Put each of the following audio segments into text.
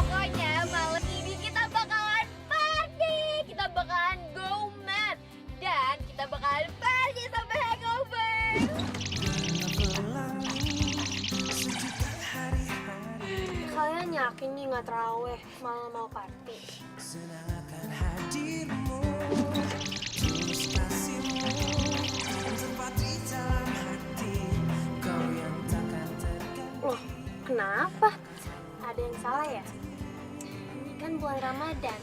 Pokoknya malam ini kita bakalan party, kita bakalan go mad, dan kita bakalan party sampai hangover. Kalian yakin nih nggak terawih malah mau party? Senangkan hadirmu, tulus kasihmu, tempat di dalam hati, kau yang takkan terganti. Loh, kenapa? Ada yang salah ya? Ini kan bulan Ramadan.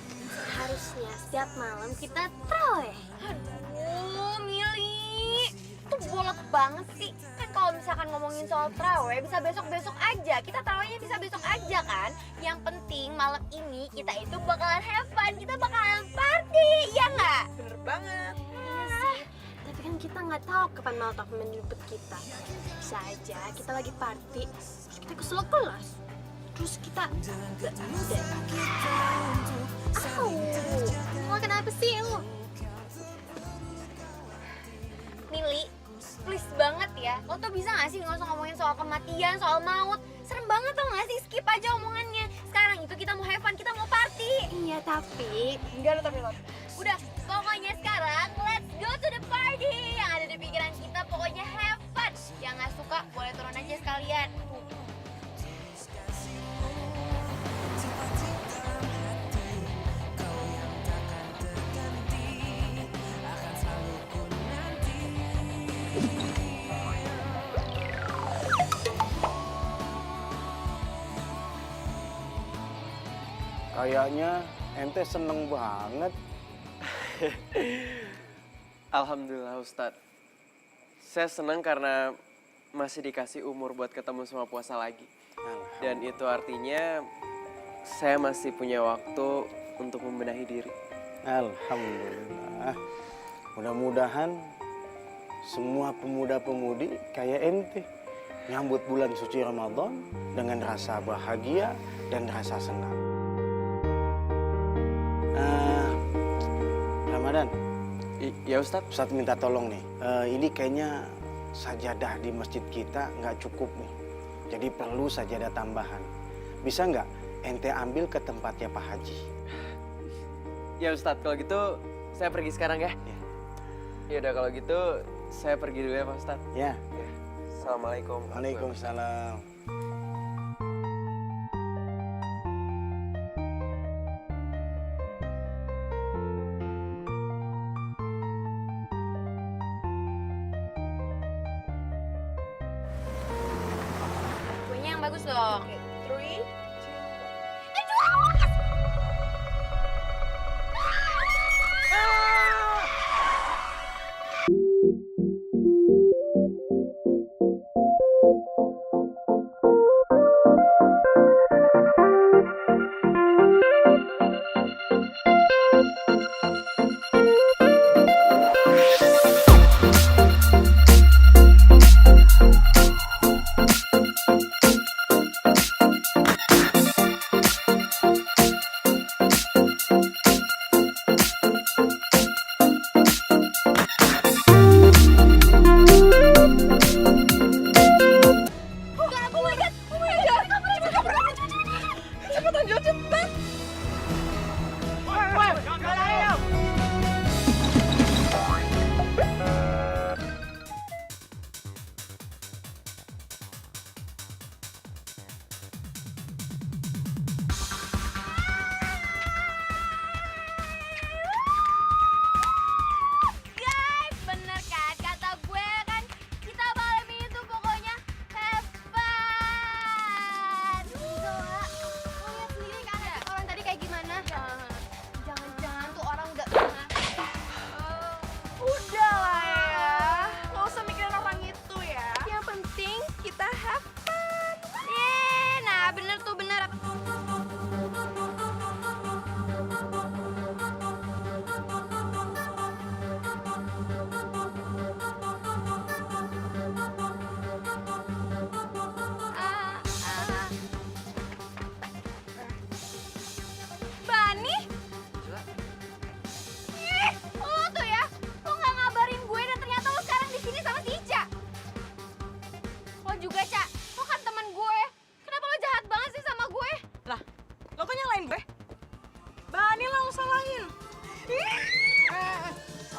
Harusnya setiap malam kita terawih. Aduh, Mili, tuh bolot banget sih. Kan kalau misalkan ngomongin soal terawih bisa besok-besok aja. Kita terawihnya bisa besok aja kan. Yang penting malam ini kita itu bakalan have fun, kita bakalan party, ya nggak? Bener banget. Iya sih. Tapi kan kita nggak tahu kapan Malta menjemput kita. Bisa aja kita lagi party, terus kita keselak kelas. Terus kita nggak deh. Mau kenapa sih lu? Mili, please banget ya. Lo tuh bisa gak sih nggak usah ngomongin soal kematian, soal maut. Serem banget tau gak sih? Skip aja omongannya. Sekarang itu kita mau have fun, kita mau party. Iya tapi Enggak ada tapi lo. Udah, pokoknya sekarang let's go to the party. Yang ada di pikiran kita pokoknya have fun. Yang gak suka boleh turun aja sekalian. Kayaknya ente seneng banget. Alhamdulillah Ustadz. Saya senang karena masih dikasih umur buat ketemu sama puasa lagi. Dan itu artinya saya masih punya waktu untuk membenahi diri. Alhamdulillah. Mudah-mudahan semua pemuda-pemudi kayak ente nyambut bulan suci Ramadan dengan rasa bahagia dan rasa senang. Ramadan, Ya Ustadz. Ustadz minta tolong nih. Ini kayaknya sajadah di masjid kita nggak cukup nih. Jadi perlu sajadah tambahan. Bisa nggak ente ambil ke tempatnya Pak Haji? Ya Ustadz, kalau gitu saya pergi sekarang ya. Ya udah kalau gitu saya pergi dulu ya Pak Ustadz. Ya. Assalamualaikum. Waalaikumsalam. Kuenya yang bagus dong. 3, 2, 1.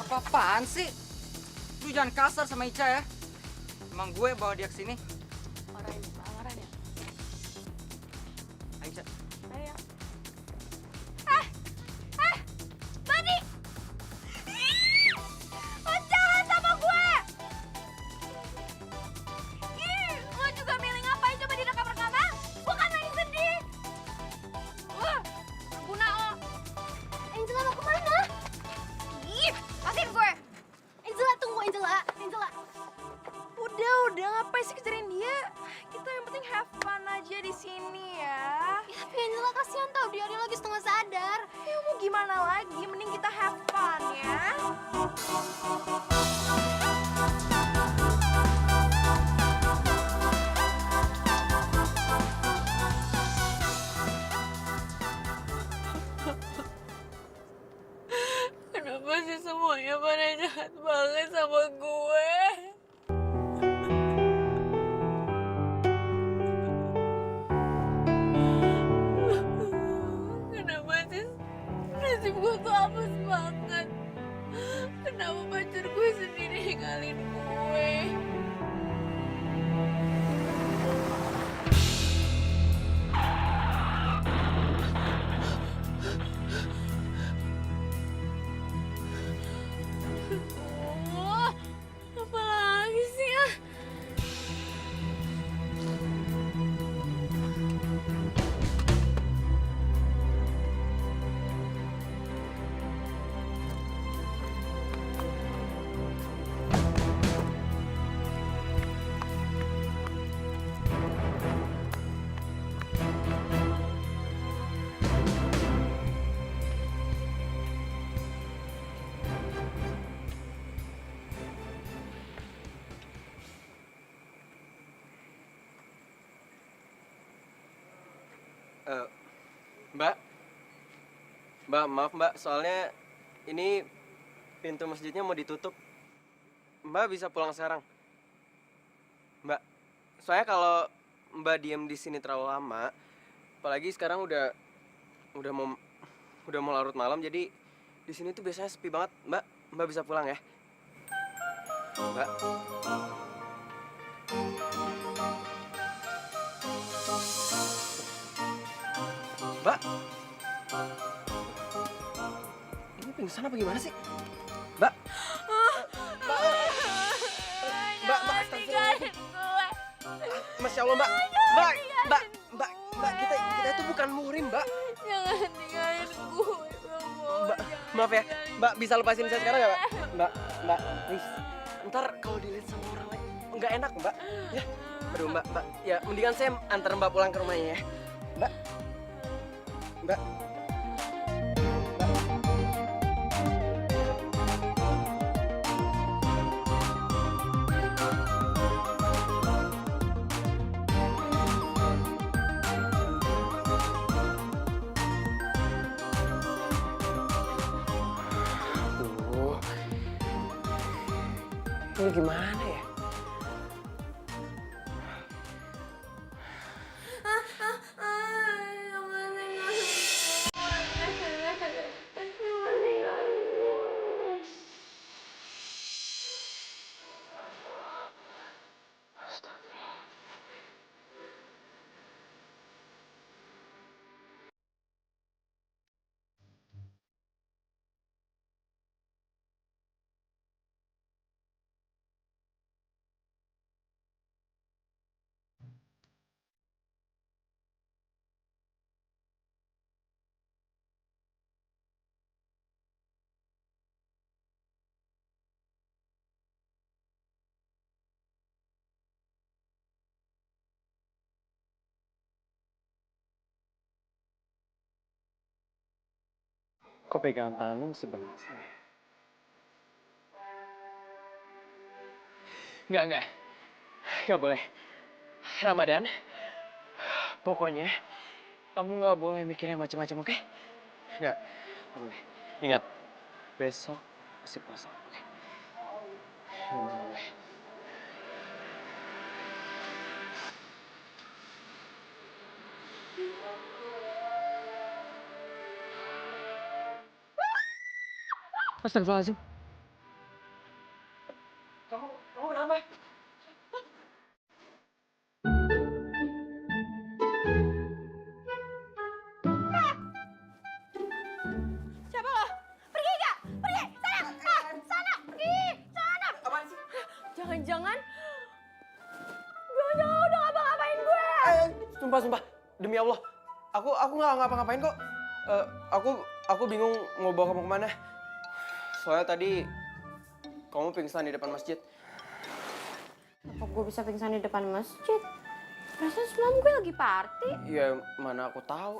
Apa-apaan sih? Lu jangan kasar sama Ica ya. Emang gue bawa dia ke sini. Orang ya. Ica. Ayo. Bani! Lo jahat sama gue! Ih, lo juga milih ngapain coba direkam rekaman? Gue kan lagi sedih! Wah, guna lo! Angela mau kemana? Ih, lepasin gue! Angela, tunggu Angela. Udah, ngapain sih kejarin dia? Kita yang penting have fun aja di sini ya. Ya, tapi Angela kasihan tau, dia lagi setengah sadar. Ya mau gimana lagi, mending kita have fun ya. Kenapa sih semuanya pada jahat banget sama gue? Kenapa sih nasib gue tuh hapus banget? Kenapa pacar gue sendiri ninggalin gue? Oh, apa lagi sih ah? Eh, Mbak, maaf Mbak, soalnya ini pintu masjidnya mau ditutup. Mbak bisa pulang sekarang. Mbak, soalnya kalau Mbak diem di sini terlalu lama, apalagi sekarang udah mau udah mau larut malam, jadi di sini tuh biasanya sepi banget. Mbak bisa pulang ya. Mbak. Mbak. Ini pingsan apa gimana sih? Mbak. Mbak, astagfirullahaladzim. Masya Allah, Mbak. Mbak, kita itu bukan muhrim, Mbak. Jangan tinggalin gue, Mbak, maaf ya. Mbak, bisa lepasin saya sekarang nggak, Mbak? Mbak, please. Ntar kalau dilihat sama orang lain, nggak enak, Mbak. Ya, aduh, Mbak. Ya, mendingan saya antar Mbak pulang ke rumahnya ya. Mbak. Mbak. Aduh. Ini gimana ya? Kok pegang tangan sebelah sih? Enggak. Enggak boleh. Ramadan, pokoknya kamu nggak boleh mikir yang macam-macam, oke? Nggak boleh. Ingat, besok masih puasa, oke? Nggak boleh. Astagfirullahaladzim. sumpah. Demi Allah. Aku nggak ngapa-ngapain kok. Aku bingung mau bawa kamu kemana. Soalnya tadi kamu pingsan di depan masjid. Apa gue bisa pingsan di depan masjid? Perasaan semalam gue lagi party. Ya mana aku tahu.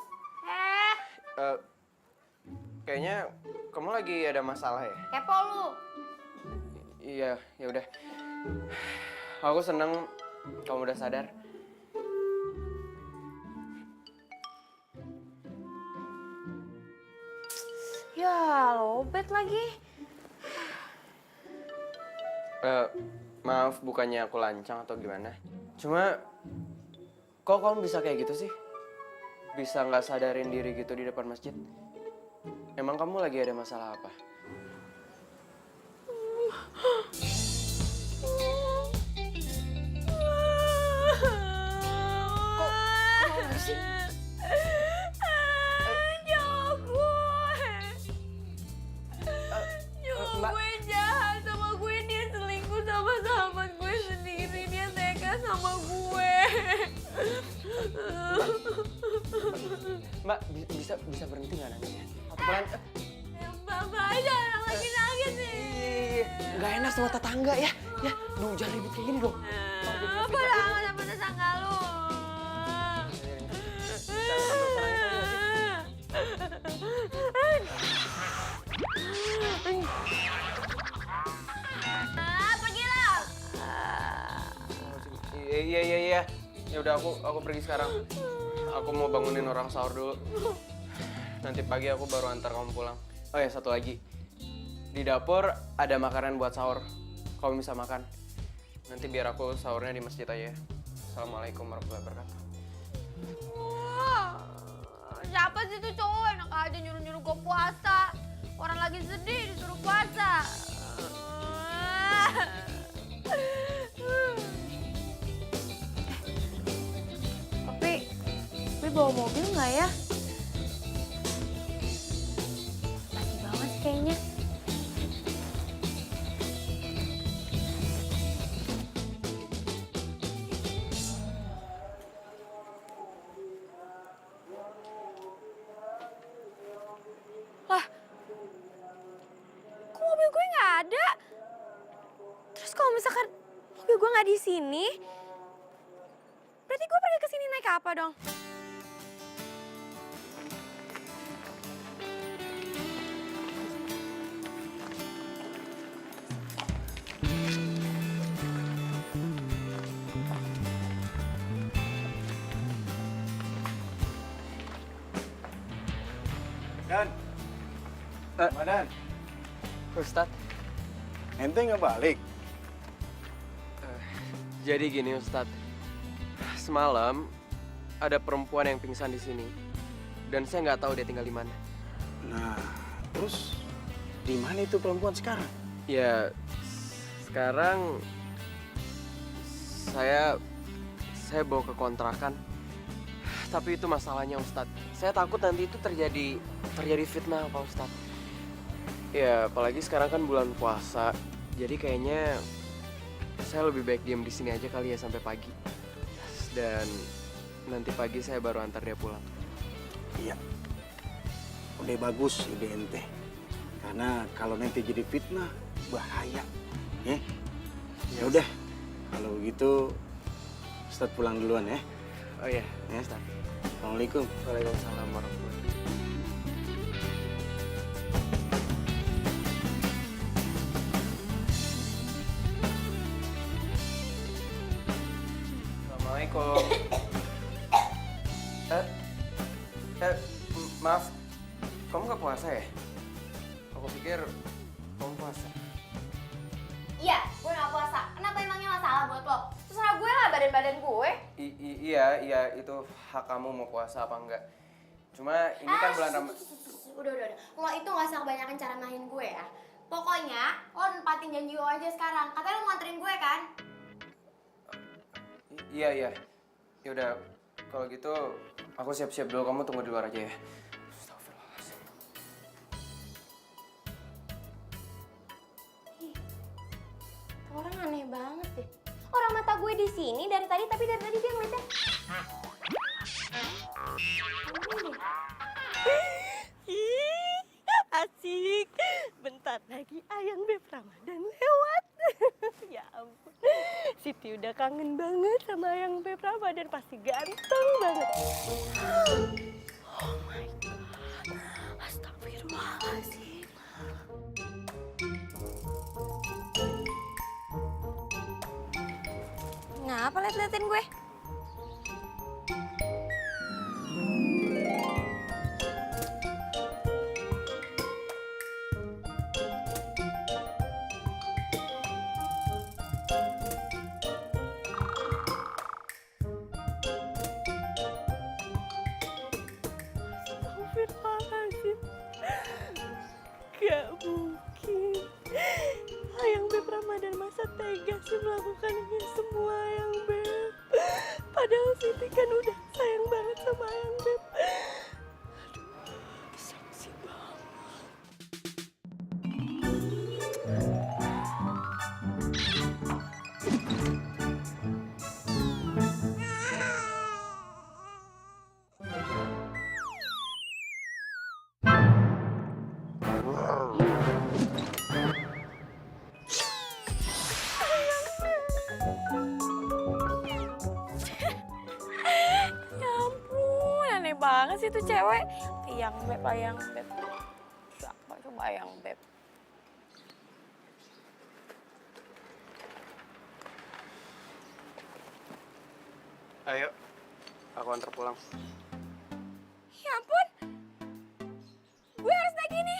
Kayaknya kamu lagi ada masalah ya? Kepo lu. Iya, ya udah. Aku seneng kamu udah sadar. Ya, lobet lagi. Maaf, bukannya aku lancang atau gimana. Cuma, kok kamu bisa kayak gitu sih? Bisa nggak sadarin diri gitu di depan masjid? Emang kamu lagi ada masalah apa? Kok nangis sih? Nyokap gue. Mbak, Gue jahat sama gue, dia selingkuh sama sahabat gue sendiri, dia tega sama gue. Mbak, bisa berhenti nggak nangisnya? Pelan. Bapak aja orang lagi nangis nih. Nggak enak sama tetangga ya. Ya, duh jangan ribut kayak gini dong. Apa lah sama tetangga lu? Pergi lah. Iya. Ya udah aku pergi sekarang. Aku mau bangunin orang sahur dulu. Nanti pagi aku baru antar kamu pulang. Oh ya, satu lagi. Di dapur ada makanan buat sahur. Kamu bisa makan. Nanti biar aku sahurnya di masjid aja. Assalamualaikum warahmatullahi wabarakatuh. Wah, siapa sih tuh cowok enak aja nyuruh-nyuruh gue puasa. Orang lagi sedih disuruh puasa. Tapi bawa mobil nggak ya? Pasti bawa sih kayaknya. Lah, kok mobil gue nggak ada? Terus kalau misalkan mobil gue nggak di sini, berarti gue pergi ke sini naik apa dong? Dan, Madan, Ustadz, ente nggak balik? jadi gini Ustadz. Semalam ada perempuan yang pingsan di sini. Dan saya nggak tahu dia tinggal di mana. Nah, terus di mana itu perempuan sekarang? Ya, sekarang saya bawa ke kontrakan. Tapi itu masalahnya Ustadz. Saya takut nanti itu terjadi fitnah Pak Ustadz. Ya, apalagi sekarang kan bulan puasa. Jadi kayaknya saya lebih baik diam di sini aja kali ya sampai pagi. Dan nanti pagi saya baru antar dia pulang. Iya. Udah bagus ide ente. Karena kalau nanti jadi fitnah, bahaya. Ya udah, kalau gitu Ustadz pulang duluan ya. Oh iya, Ya. Ustadz. Assalamualaikum. Waalaikumsalam warahmatullahi wabarakatuh. Assalamualaikum. Maaf, kamu nggak puasa ya? Aku pikir kamu puasa. Iya, gue nggak puasa. Kenapa emangnya masalah buat lo? Terserah gue lah badan-badan gue. Iya, itu hak kamu mau puasa apa enggak. Cuma ini kan bulan Ramadan. Udah. Lo itu nggak usah kebanyakan cara main gue ya. Pokoknya lo nempatin janji lo aja sekarang. Katanya lo mau nganterin gue kan? Iya. Ya udah, kalau gitu aku siap-siap dulu. Kamu tunggu di luar aja ya. Astagfirullahaladzim. Orang aneh banget deh. Orang mata gue di sini dari tadi, tapi dari tadi dia ngeliatnya. Ih, asik. Bentar lagi Ayang Beb Ramadan lewat. Ya ampun. Siti udah kangen banget sama Ayang Beb Ramadan. Pasti ganteng banget. Oh my God. Astagfirullahaladzim. Ngapa liat-liatin gue? Astagfirullahaladzim. Gak mungkin. Ayang Beb Ramadan masa tega sih melakukan ini semua Ayang Beb. Padahal Siti kan udah sayang banget sama Ayang Beb. Aduh, seksi banget. Ya ampun, aneh banget sih tuh cewek. Ayang Beb, Ayang Beb. Siapa coba Ayang Beb? Ayo, aku antar pulang. Ya ampun, gue harus naik gini.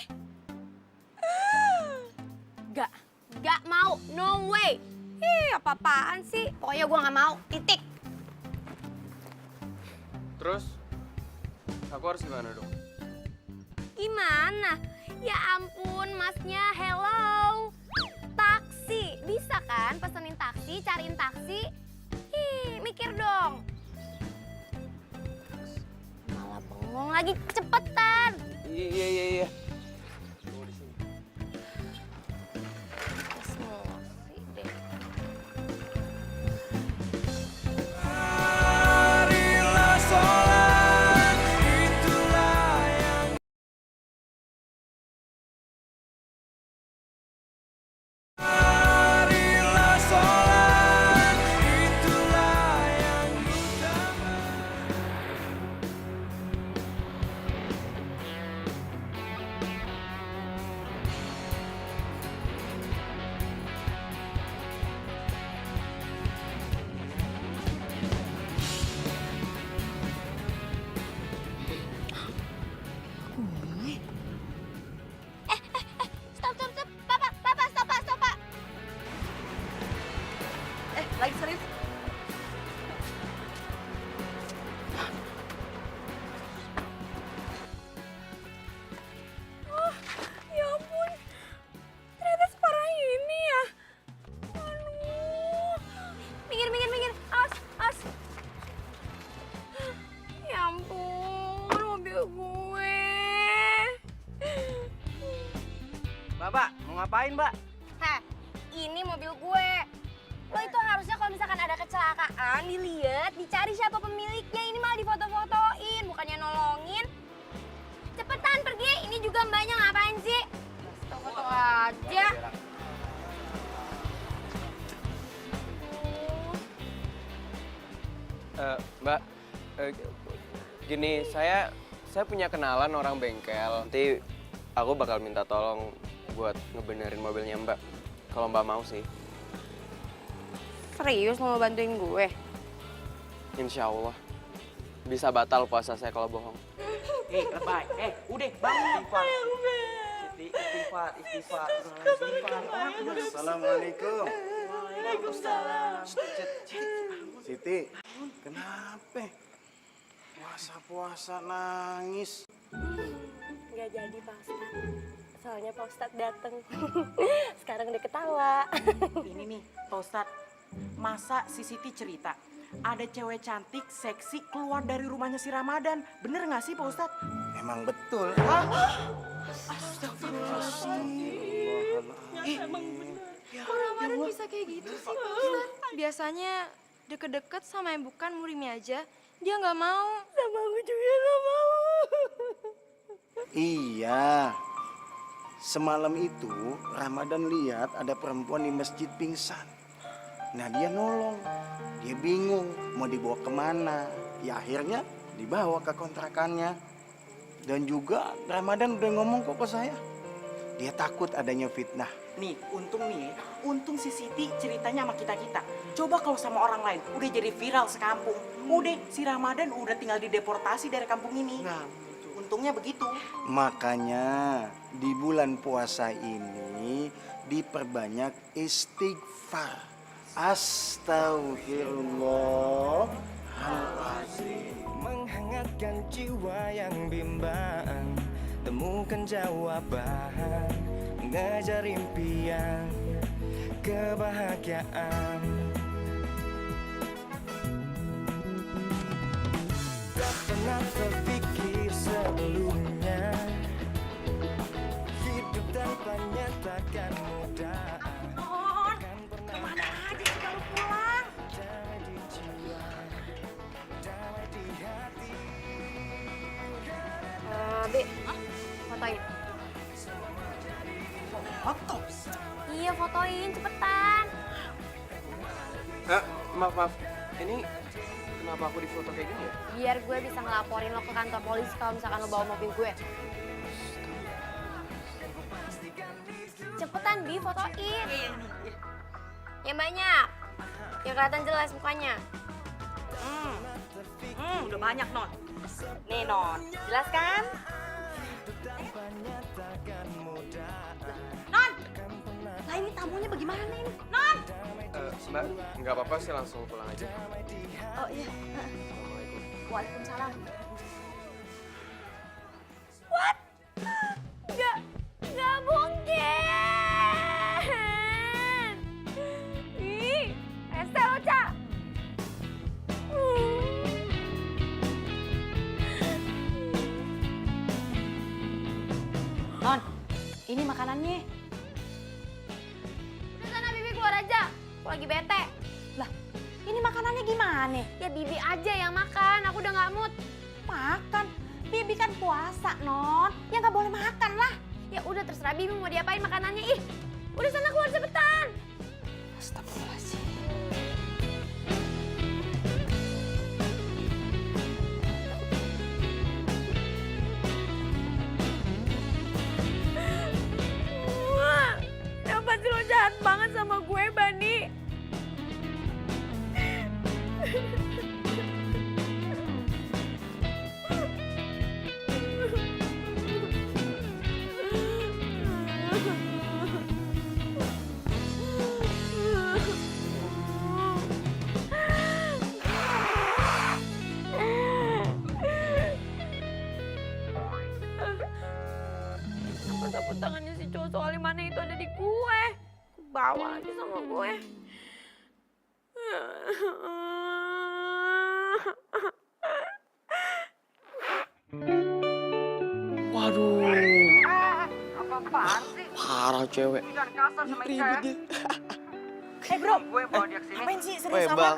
Gak mau, no way. Ih, apa-apaan sih? Pokoknya gue gak mau, titik. Terus, aku harus gimana dong? Gimana? Ya ampun, masnya, hello. Taksi, bisa kan pesenin taksi, cariin taksi? Ih, mikir dong. Malah bengong lagi, cepetan. Iya. Tunggu di sini. Emosi deh. Marilah sholat, itulah yang marilah sholat, itulah yang utama. Stop. Papa, stop, Pak. Lagi serius? Ya ampun, ternyata separah ini ya. Aduh, minggir, awas. Ya ampun, mobil gue. Mbak, mau ngapain, Mbak? Heh, ini mobil gue. Lo itu harusnya kalau misalkan ada kecelakaan, dilihat, dicari siapa pemiliknya. Ini malah difoto-fotoin, bukannya nolongin. Cepetan pergi, ini juga mbaknya ngapain sih? Foto-foto aja. Mbak, gini, saya punya kenalan orang bengkel. Nanti aku bakal minta tolong buat ngebenerin mobilnya Mbak. Kalau Mbak mau sih. Serius mau bantuin gue? Insya Allah. Bisa batal puasa saya kalau bohong. Lebay. Udah, bangun. Siti, istighfar. Assalamualaikum. Waalaikumsalam. Siti, kenapa? Puasa-puasa nangis. Nggak jadi Pak Ustadz. Soalnya Pak Ustadz dateng. Sekarang udah ketawa. Ini nih, Pak Ustadz, masa si Siti cerita ada cewek cantik, seksi keluar dari rumahnya si Ramadan. Bener nggak sih Pak Ustadz? Emang betul. Ramadan bisa kayak gitu sih, Pak Ustadz? Biasanya deket-deket sama yang bukan murimnya aja. Dia nggak mau. Sama aku juga gak mau. Iya. Semalam itu Ramadan lihat ada perempuan di masjid pingsan. Nah dia nolong. Dia bingung mau dibawa kemana. Ya akhirnya dibawa ke kontrakannya. Dan juga Ramadan udah ngomong kok ke saya. Dia takut adanya fitnah. Nih, untung si Siti ceritanya sama kita-kita. Coba kalau sama orang lain, udah jadi viral sekampung. Udah, si Ramadan udah tinggal dideportasi dari kampung ini. Nah, untungnya begitu. Makanya di bulan puasa ini diperbanyak istighfar. Astagfirullahaladzim. Menghangatkan jiwa yang bimbang, temukan jawaban, mengejar impian, kebahagiaan. Tak pernah terpikir sebelumnya, hidup tanpanya takkan mudah. Takkan pernah Kemana aja sih kalau pulang? damai di jiwa, damai di hati. Bi, fotoin. Foto. Iya, fotoin cepetan. Maaf. Ini kenapa aku difoto kayak gini ya? Biar gue bisa ngelaporin lo ke kantor polisi kalau misalkan lo bawa mobil gue. Cepetan, Bi, fotoin. Yang banyak. Yang kelihatan jelas mukanya. Udah banyak, Non. Nih, Non. Jelas kan? Non! Lah ini tamunya bagaimana ini? Non! Mbak, nggak apa-apa sih, langsung pulang aja. Oh iya. Waalaikumsalam. Nggak mungkin. Ih, rese lo, Ca. Non, ini makanannya. Udah sana, Bibi keluar aja. Aku lagi bete. Lah, ini makanannya gimana? Ya Bibi aja yang makan, aku udah nggak mood. Makan. Bibi kan puasa, Non. Ya nggak boleh makan lah. Ya udah terserah Bibi mau diapain makanannya. Ih, udah sana keluar cepetan. Astagfirullahaladzim. Wah, kenapa sih lo jahat banget sama gue, Bani? Sapu tangannya si cowok soalnya mana itu ada di gue. Bawa lagi sama gue. Waduh, Apa-apaan sih? parah cewek. Jangan kasar sama Ica ya. Bro. Gue bawa dia kesini. Apain sih? Serius Weh, apa? Bal.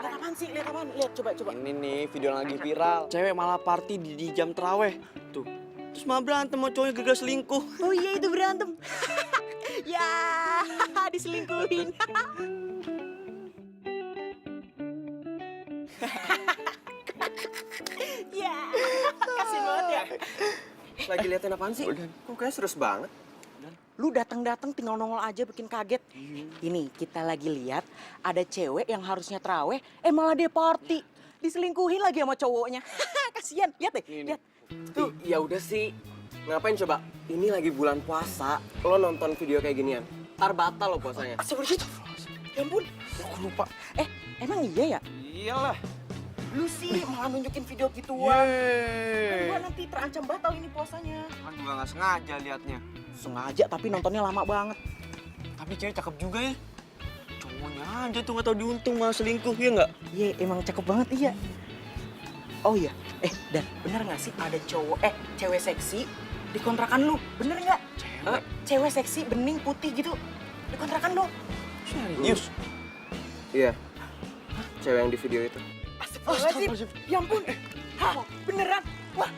Lihat apaan sih? Lihat apaan? Lihat, coba. Ini nih video yang lagi viral. Cewek malah party di jam terawih. Tuh. Terus malah berantem sama cowoknya gagal selingkuh. Oh iya itu berantem. Ya, diselingkuhin. Ya, kasian banget ya. Lagi liatin apaan sih? Kok kayaknya serius banget? Lu datang-datang tinggal nongol aja bikin kaget. Ini kita lagi lihat ada cewek yang harusnya terawih, malah dia party. Diselingkuhin lagi sama cowoknya. Kasian, lihat deh, lihat. Tuh, ya udah sih. Ngapain coba? Ini lagi bulan puasa, lo nonton video kayak ginian. Ntar batal lo puasanya. Astagfirullahaladzim. Ya ampun, aku lupa. Emang iya ya? Iyalah. Lu sih malah nunjukin video gituan. Gua nanti terancam batal ini puasanya. Kan juga nggak sengaja liatnya. Sengaja tapi nontonnya lama banget. Tapi cewek cakep juga ya. Cowoknya aja tuh nggak tau diuntung malah selingkuh, ya nggak? Iya, emang cakep banget iya. Oh iya, Dan bener nggak sih ada cewek seksi di kontrakan lu? Bener nggak? Cewek seksi bening putih gitu di kontrakan lu. Serius? Iya. Cewek yang di video itu. Astagfirullahaladzim. Ya ampun. Hah, beneran? Wah,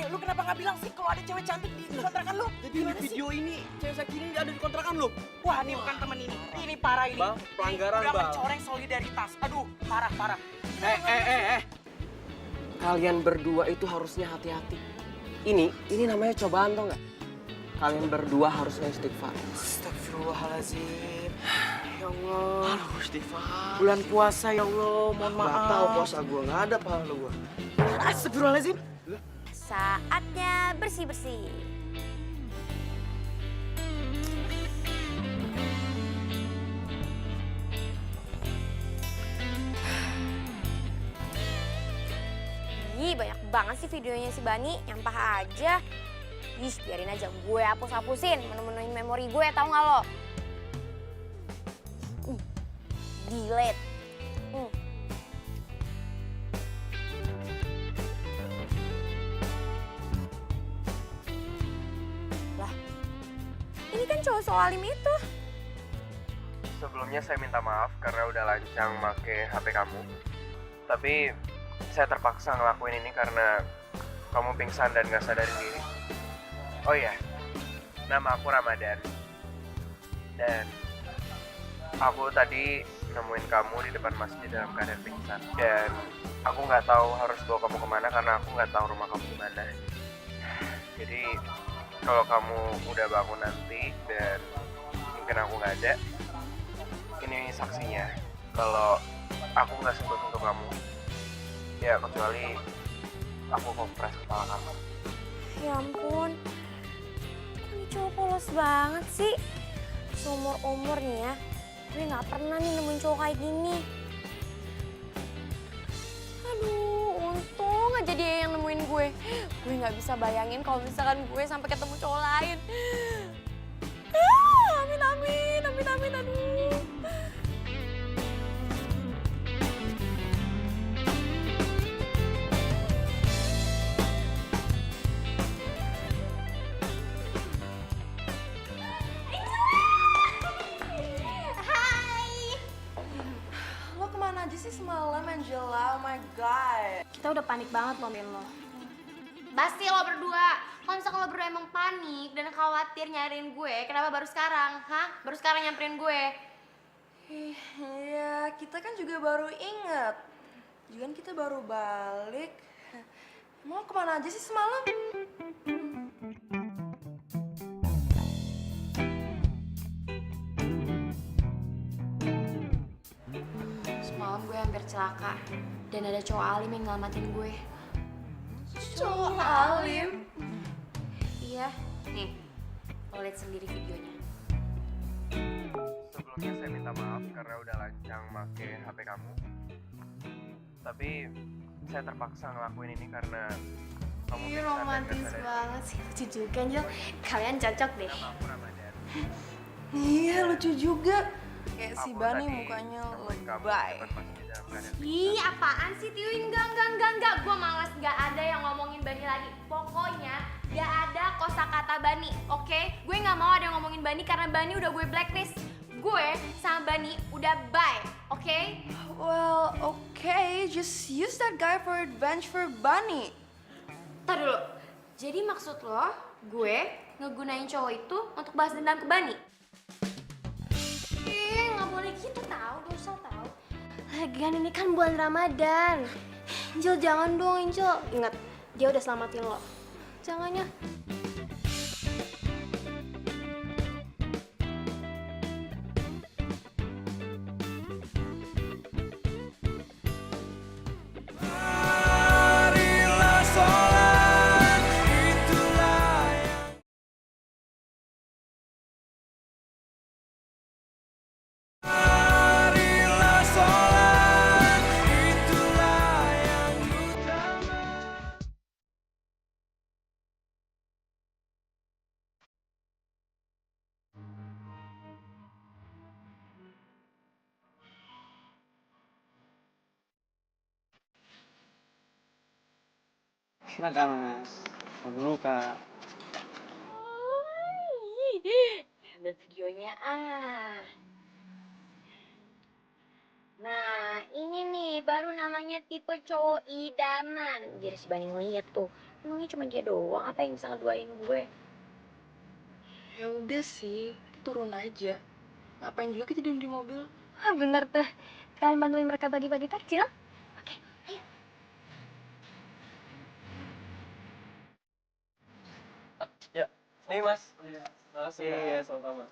lu kenapa nggak bilang sih kalau ada cewek cantik di kontrakan lu? Jadi di video ini cewek Sakina ini ada di kontrakan lo. Wah, ini bukan temen ini. Ini parah ini. Bang, pelanggaran, Ini udah Bang. mencoreng solidaritas. Aduh, parah. Kalian berdua itu harusnya hati-hati. Ini namanya cobaan tau nggak? Kalian berdua harusnya istighfar. Astagfirullahaladzim. Ya Allah. Aduh, Istighfar. Bulan puasa ya Allah, mohon maaf. Batal puasa gue, nggak ada pahala gue. Astagfirullahaladzim. Saatnya bersih-bersih. Ih, banyak banget sih videonya si Bani, nyampah aja. Ih, biarin aja, gue hapus-hapusin, menu-menuin memori gue, tau gak lo? Delete. Lah, ini kan cowok soalim itu. Sebelumnya saya minta maaf karena udah lancang make HP kamu. Tapi saya terpaksa ngelakuin ini karena kamu pingsan dan gak sadarin diri. Oh iya, nama aku Ramadan. Dan aku tadi nemuin kamu di depan masjid dalam keadaan pingsan. Dan aku nggak tahu harus bawa kamu kemana karena aku nggak tahu rumah kamu di mana. Jadi kalau kamu udah bangun nanti dan mungkin aku nggak ada, ini saksinya kalau aku nggak sebut untuk kamu. Ya kecuali aku kompres kepala kamu. Ya ampun, kok ini cowok polos banget sih? Seumur-umur nih ya, gue gak pernah nih nemuin cowok kayak gini. Aduh, untung aja dia yang nemuin gue. Gue gak bisa bayangin kalau misalkan gue sampai ketemu cowok lain. Amin, aduh. Lo kemana aja sih semalam, Angela? Oh my God. Kita udah panik banget loh, lo. Pasti lo berdua. Kalau misalkan lo berdua emang panik dan khawatir nyariin gue, kenapa baru sekarang? Hah? Baru sekarang nyamperin gue? Iya, kita kan juga baru inget. Juga kan kita baru balik. Mau kemana aja sih semalam? Semalam gue hampir celaka dan ada cowok alim yang ngelamatin gue. Cowok alim? Iya, nih, lo lihat sendiri videonya. Sebelumnya saya minta maaf karena udah lancang make HP kamu. Tapi saya terpaksa ngelakuin ini karena kamu Ih, pingsan dan romantis gak sadar. banget sih, lucu juga Angel. Kalian cocok deh. Nama aku Ramadan. Iya, lucu juga. Kayak si Aku Bani tadi mukanya nemuin kamu di lebay. depan masjid dalam keadaan Ih, apaan sih Tiwi? Enggak. Gue males, gak ada yang ngomongin Bani lagi. Pokoknya gak ada kosakata Bani, oke? Gue gak mau ada yang ngomongin Bani karena Bani udah gue blacklist. Gue sama Bani udah bye, oke? Well, okay, just use that guy for revenge for Bunny. Ntar dulu, jadi maksud lo gue ngegunain cowok itu untuk balas dendam ke Bani? Gak boleh gitu tau, dosa tau. Lagian ini kan bulan Ramadan. Angel jangan dong Angel. Ingat, dia udah selamatin lo. Jangan ya. Marilah sholat, itulah yang Marilah sholat, itulah yang utama. Silakan Mas. Dulu Kak. Ada videonya ah. Nah, ini nih baru namanya tipe cowok idaman. Jadi si Bani ngeliat tuh, emangnya cuma dia doang apa yang bisa ngeduain gue? Ya udah sih, turun aja. Ngapain juga kita di mobil? Ah bener tuh, kalian bantuin mereka bagi-bagi takjil. Oke, ayo. Ya, nih Mas. Makasih. Iya, sama-sama.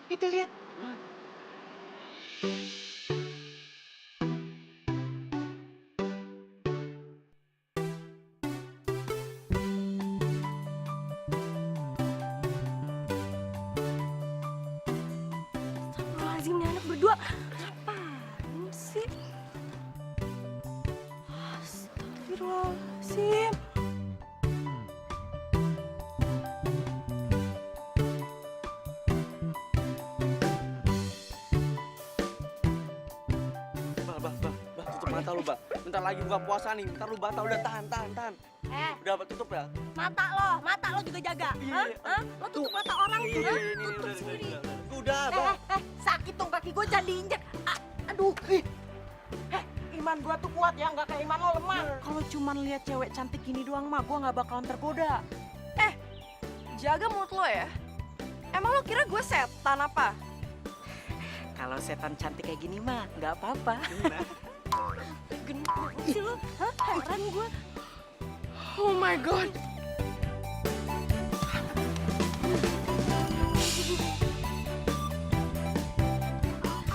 Itu lihat. Astagfirullahaladzim, nih anak berdua. Apaan sih? Astagfirullahaladzim. Bah, tutup mata lu, Bah. Bentar lagi buka puasa nih, bentar lu batal, udah tahan. Udah, Bah, tutup ya. Mata lo juga jaga. Iya, iya. Hah? Lo tutup mata orang tuh, Iya, hah? ini Tutup udah, sendiri. Udah, Bah. Sakit dong kaki gue jadi injek. Aduh. Iman gue tuh kuat ya, nggak kayak iman lo lemah. Kalau cuman lihat cewek cantik gini doang mah, gue nggak bakalan tergoda. Jaga mulut lo ya. Emang lo kira gue setan apa? Kalau setan cantik kayak gini mah, nggak apa-apa. Gendut sih lo. Hah? Heran gue. Oh my god.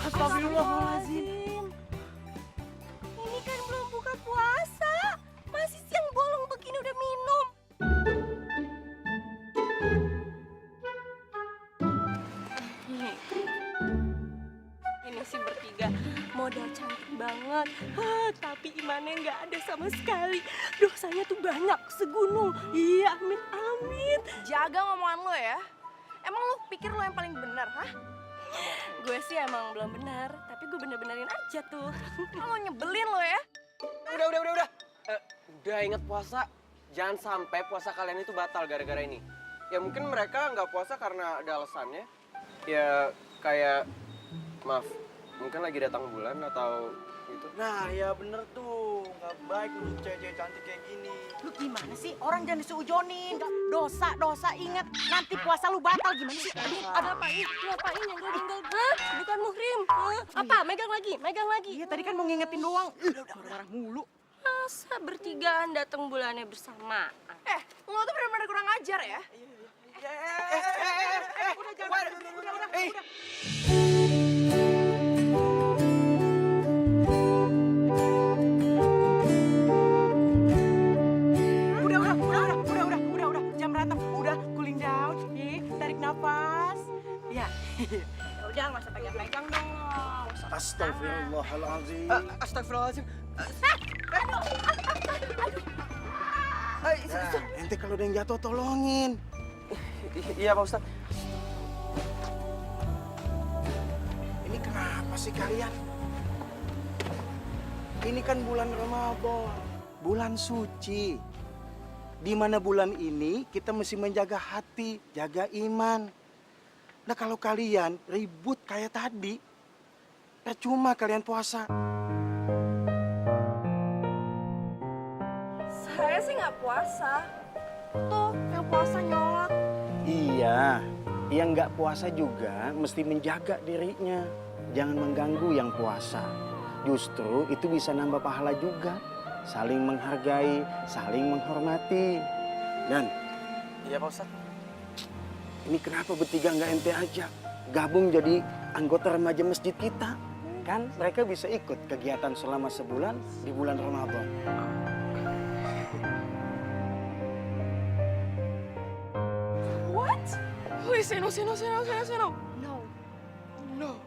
Astagfirullahaladzim. Ini kan belum buka puasa. Masih siang bolong begini udah minum. Ini sih bertiga modal cantik banget. Tapi imannya nggak ada sama sekali. Dosanya tuh banyak segunung. Iya, amit-amit. Jaga ngomongan lo ya. Emang lo pikir lo yang paling benar, hah? Gue sih emang belum benar, tapi gue bener-benerin aja tuh. Lo nyebelin lo ya. Udah. Udah inget puasa. Jangan sampai puasa kalian itu batal gara-gara ini. Ya mungkin mereka nggak puasa karena ada alasannya. Ya kayak, maaf, mungkin lagi datang bulan atau gitu. Nah, ya bener tuh. Nggak baik lu cewek-cewek cantik kayak gini. Lu gimana sih? Orang jangan disuujonin. Dosa ingat. Nanti puasa lu batal gimana sih? Ada apa ini? Ngapain nyenggol-nyenggol? Hah? Bukan muhrim. Hah? Apa? Megang lagi. Iya tadi kan mau ngingetin doang. Marah-marah mulu. Masa bertigaan datang bulannya bersama? Lo tuh benar-benar kurang ajar ya. Udah. Jam berantem. Udah, cooling down. Tarik nafas. Ya. Ya udah, nggak usah pegang-pegang dong. Astagfirullahaladzim. Astagfirullahaladzim. Ente kalau ada yang jatuh tolongin. Iya Pak Ustadz. Ini kenapa sih kalian? Ini kan bulan Ramadan, bulan suci. Di mana bulan ini kita mesti menjaga hati, jaga iman. Nah kalau kalian ribut kayak tadi, percuma kalian puasa. Saya sih nggak puasa. Tuh, yang puasa nyolot. Iya, yang nggak puasa juga mesti menjaga dirinya. Jangan mengganggu yang puasa. Justru itu bisa nambah pahala juga. Saling menghargai, saling menghormati. Dan, Iya Pak Ustadz. ini kenapa bertiga nggak ente aja? Gabung jadi anggota remaja masjid kita. Kan mereka bisa ikut kegiatan selama sebulan di bulan Ramadan. What? Wih, Seno. No.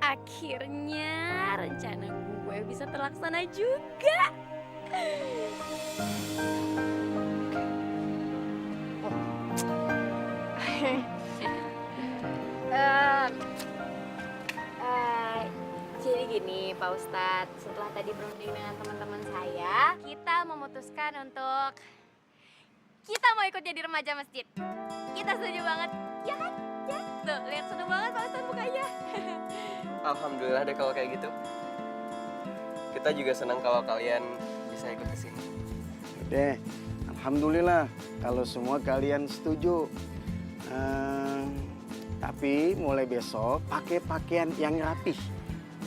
Akhirnya rencana gue bisa terlaksana juga. Jadi gini Pak Ustadz, setelah tadi berunding dengan teman-teman saya, kita memutuskan untuk kita mau ikut jadi remaja masjid. Kita setuju banget, ya kan? Ya, tuh lihat seneng banget Pak Ustadz mukanya. Alhamdulillah deh kalau kayak gitu. Kita juga senang kalau kalian bisa ikut ke sini. Deh, alhamdulillah kalau semua kalian setuju. Tapi mulai besok pakai pakaian yang rapih.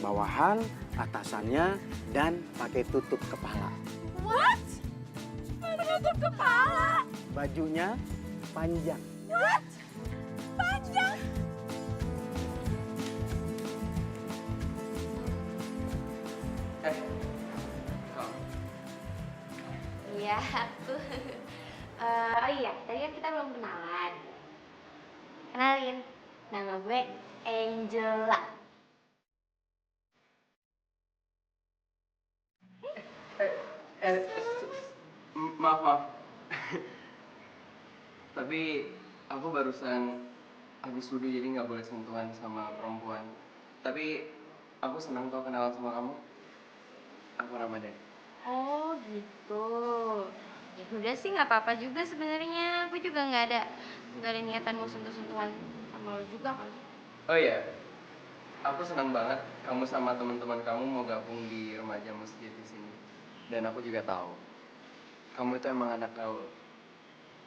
Bawahan, atasannya, dan pakai tutup kepala. What? Menutup kepala? Bajunya panjang. What? Panjang? Iya, aku. Oh iya, tadi kan kita belum kenalan. Kenalin, nama gue Angela. Maaf. Tapi aku barusan habis wudhu jadi nggak boleh sentuhan sama perempuan. Tapi aku senang kok kenalan sama kamu. Aku Ramadan. Oh gitu. Ya udah sih nggak apa-apa juga sebenarnya. Aku juga nggak ada niatan mau sentuh-sentuhan sama lo juga kan. Oh iya, aku senang banget kamu sama teman-teman kamu mau gabung di remaja masjid di sini. Dan aku juga tahu kamu itu emang anak gaul.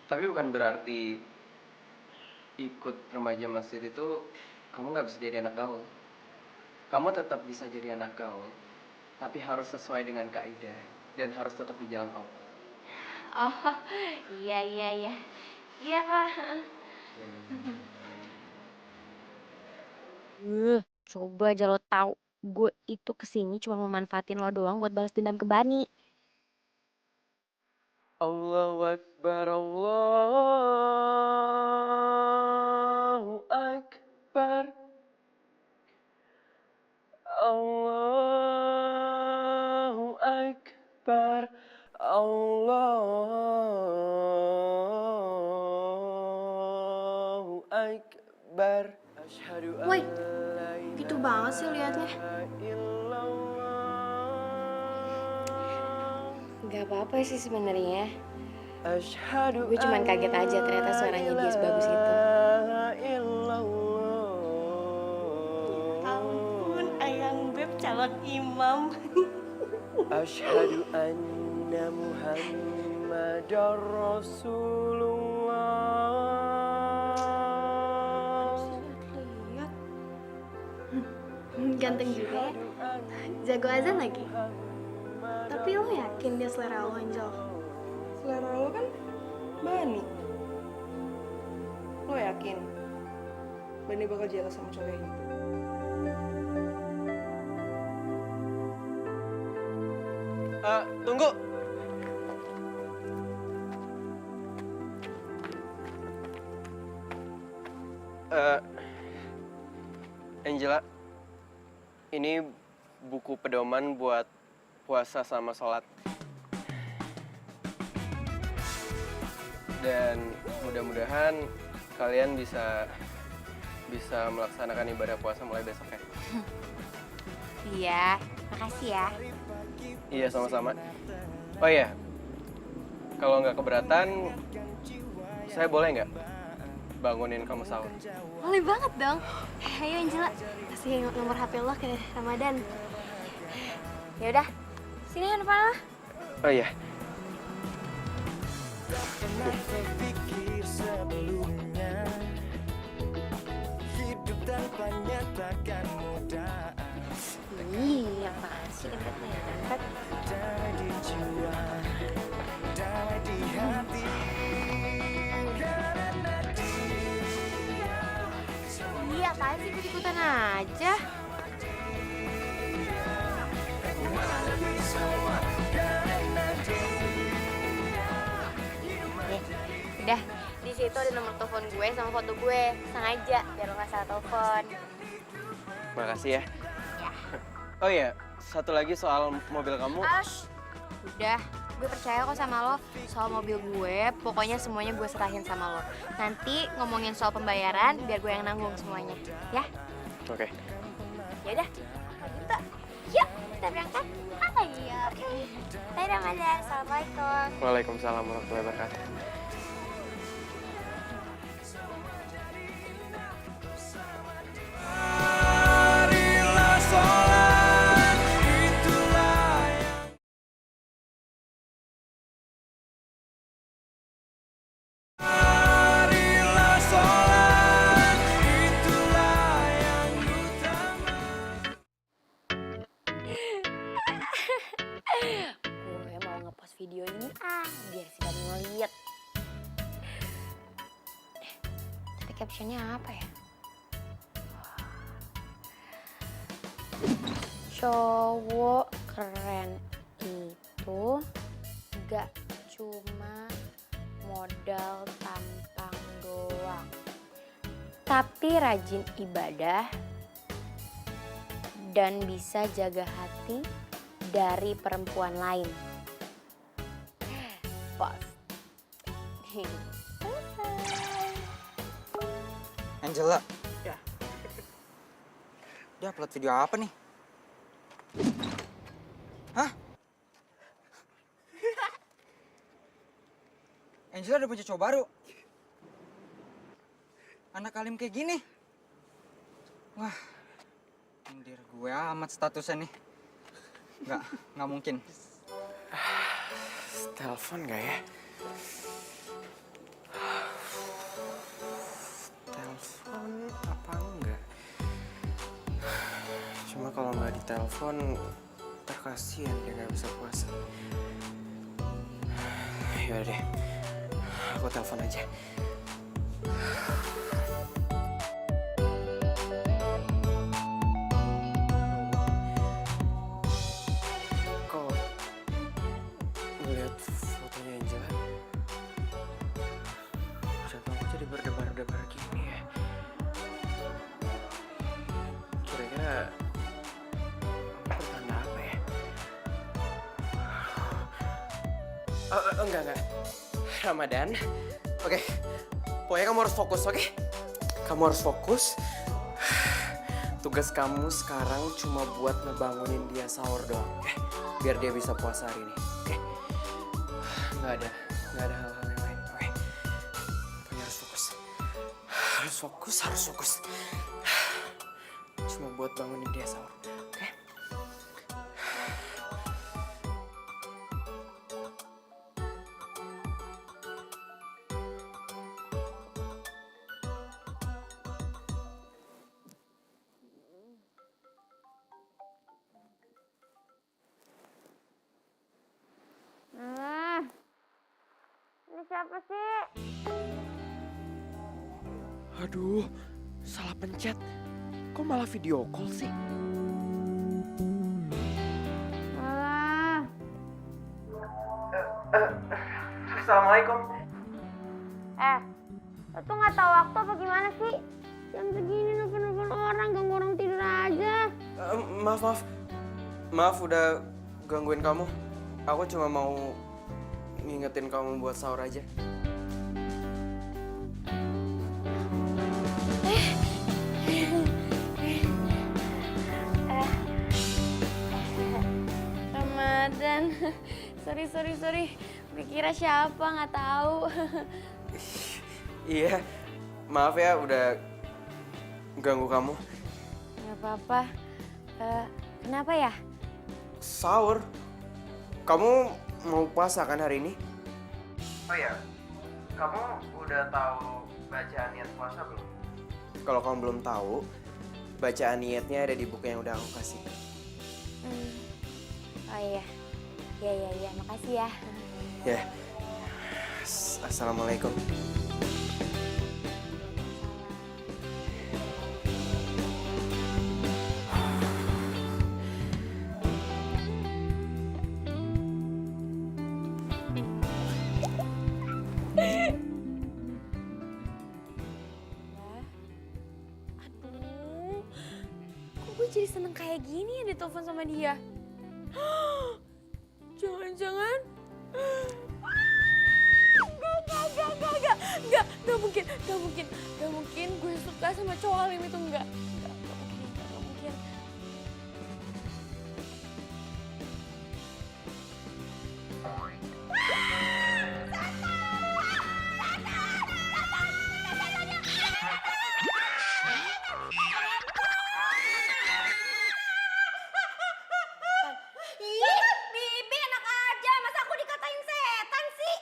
Tapi bukan berarti ikut remaja masjid itu kamu nggak bisa jadi anak gaul. Kamu tetap bisa jadi anak gaul, tapi harus sesuai dengan kaidah dan harus tetap di jalan Allah. Oh iya. Iya Pak. Coba aja lo tahu, gue itu kesini cuma memanfaatin lo doang buat balas dendam ke Bani. Allahu Akbar, Allahu Akbar. Allahu Akbar. Allahu Akbar. Asyhadu an Woi, la gitu banget sih liatnya. ilaha illallah. Gak apa-apa sih sebenarnya. Asyhadu Gue cuman kaget aja ternyata suaranya dia sebagus itu. Ampun, ayang beb calon imam. Asyhadu anna Muhammadar Rasulullah. Lihat. Ganteng juga ya. Jago azan lagi. Tapi lo yakin dia selera lo, Angel? Selera lo kan Bani. Lo yakin Bani bakal jelas sama cowok ini? Tunggu. Angela, ini buku pedoman buat puasa sama sholat. Dan mudah-mudahan kalian bisa melaksanakan ibadah puasa mulai besok ya. Iya, makasih ya. Iya, sama-sama. Oh iya, kalau nggak keberatan, saya boleh nggak bangunin kamu sahur? Boleh banget dong. Ayo Angela, kasih nomor HP lo ke Ramadan. Ya udah, sini handphone lo. Oh iya. Terpikir sebelumnya hidup tanpanya takkan mudah. Ih, apaan sih kentutnya? Damai di jiwa, damai di hati. Karena dia Iya, apaan sih ikut-ikutan aja? Udah, di situ ada nomor telepon gue sama foto gue. Sengaja biar lo nggak salah telepon. Makasih ya. Oh iya, satu lagi soal mobil kamu. Ash, udah. Gue percaya kok sama lo. Soal mobil gue, pokoknya semuanya gue serahin sama lo. Nanti ngomongin soal pembayaran, biar gue yang nanggung semuanya. Ya? Oke. Yaudah, kalau gitu. Yuk, kita berangkat. Ayo. Bye Ramadan, Assalamualaikum. Waalaikumsalam warahmatullahi wabarakatuh. video ini biar si Bani ngeliat. Tapi captionnya apa ya? Cowok keren itu gak cuma modal tampang doang, tapi rajin ibadah dan bisa jaga hati dari perempuan lain. Pas. Angela. Ya. Dia upload video apa nih? Hah? Angela udah punya cowok baru. Anak alim kayak gini. Wah, nyindir gue amat statusnya nih. Nggak mungkin. Telepon nggak ya? Telepon apa enggak? Cuma kalau nggak ditelepon, ntar kasihan dia nggak bisa puasa. Yaudah deh, aku telepon aja. Kok ngeliat fotonya Angela, jantung aku jadi berdebar-debar gini ya. Kira-kira pertanda apa ya? Enggak. Ramadan. Oke. Pokoknya kamu harus fokus, oke? Kamu harus fokus. Tugas kamu sekarang cuma buat ngebangunin dia sahur doang, oke? Biar dia bisa puasa hari ini, oke? Nggak ada hal-hal yang lain, oke? Pokoknya harus fokus. Harus fokus. Cuma buat bangunin dia sahur, oke? Ini siapa sih? Aduh, salah pencet. Kok malah video call sih? Alah. Assalamualaikum. Lo tuh nggak tahu waktu apa gimana sih? Jam segini nelfon orang, ganggu orang tidur aja. Maaf udah gangguin kamu. Aku cuma mau ngingetin kamu buat sahur aja. Ramadan. Sorry. Gue kira siapa, nggak tahu. Iya, maaf ya udah ganggu kamu. Nggak apa-apa. Kenapa ya? Sahur. Kamu mau puasa kan hari ini? Oh iya, kamu udah tahu bacaan niat puasa belum? Kalau kamu belum tahu, bacaan niatnya ada di buku yang udah aku kasih. Oh iya. Iya, makasih ya. Ya. Assalamualaikum. Aduh, kok gue jadi seneng kayak gini ya ditelepon sama dia? Jangan-jangan... Gak mungkin gue suka sama cowok alim itu, enggak mungkin. Bibi enak aja, masa aku dikatain setan sih?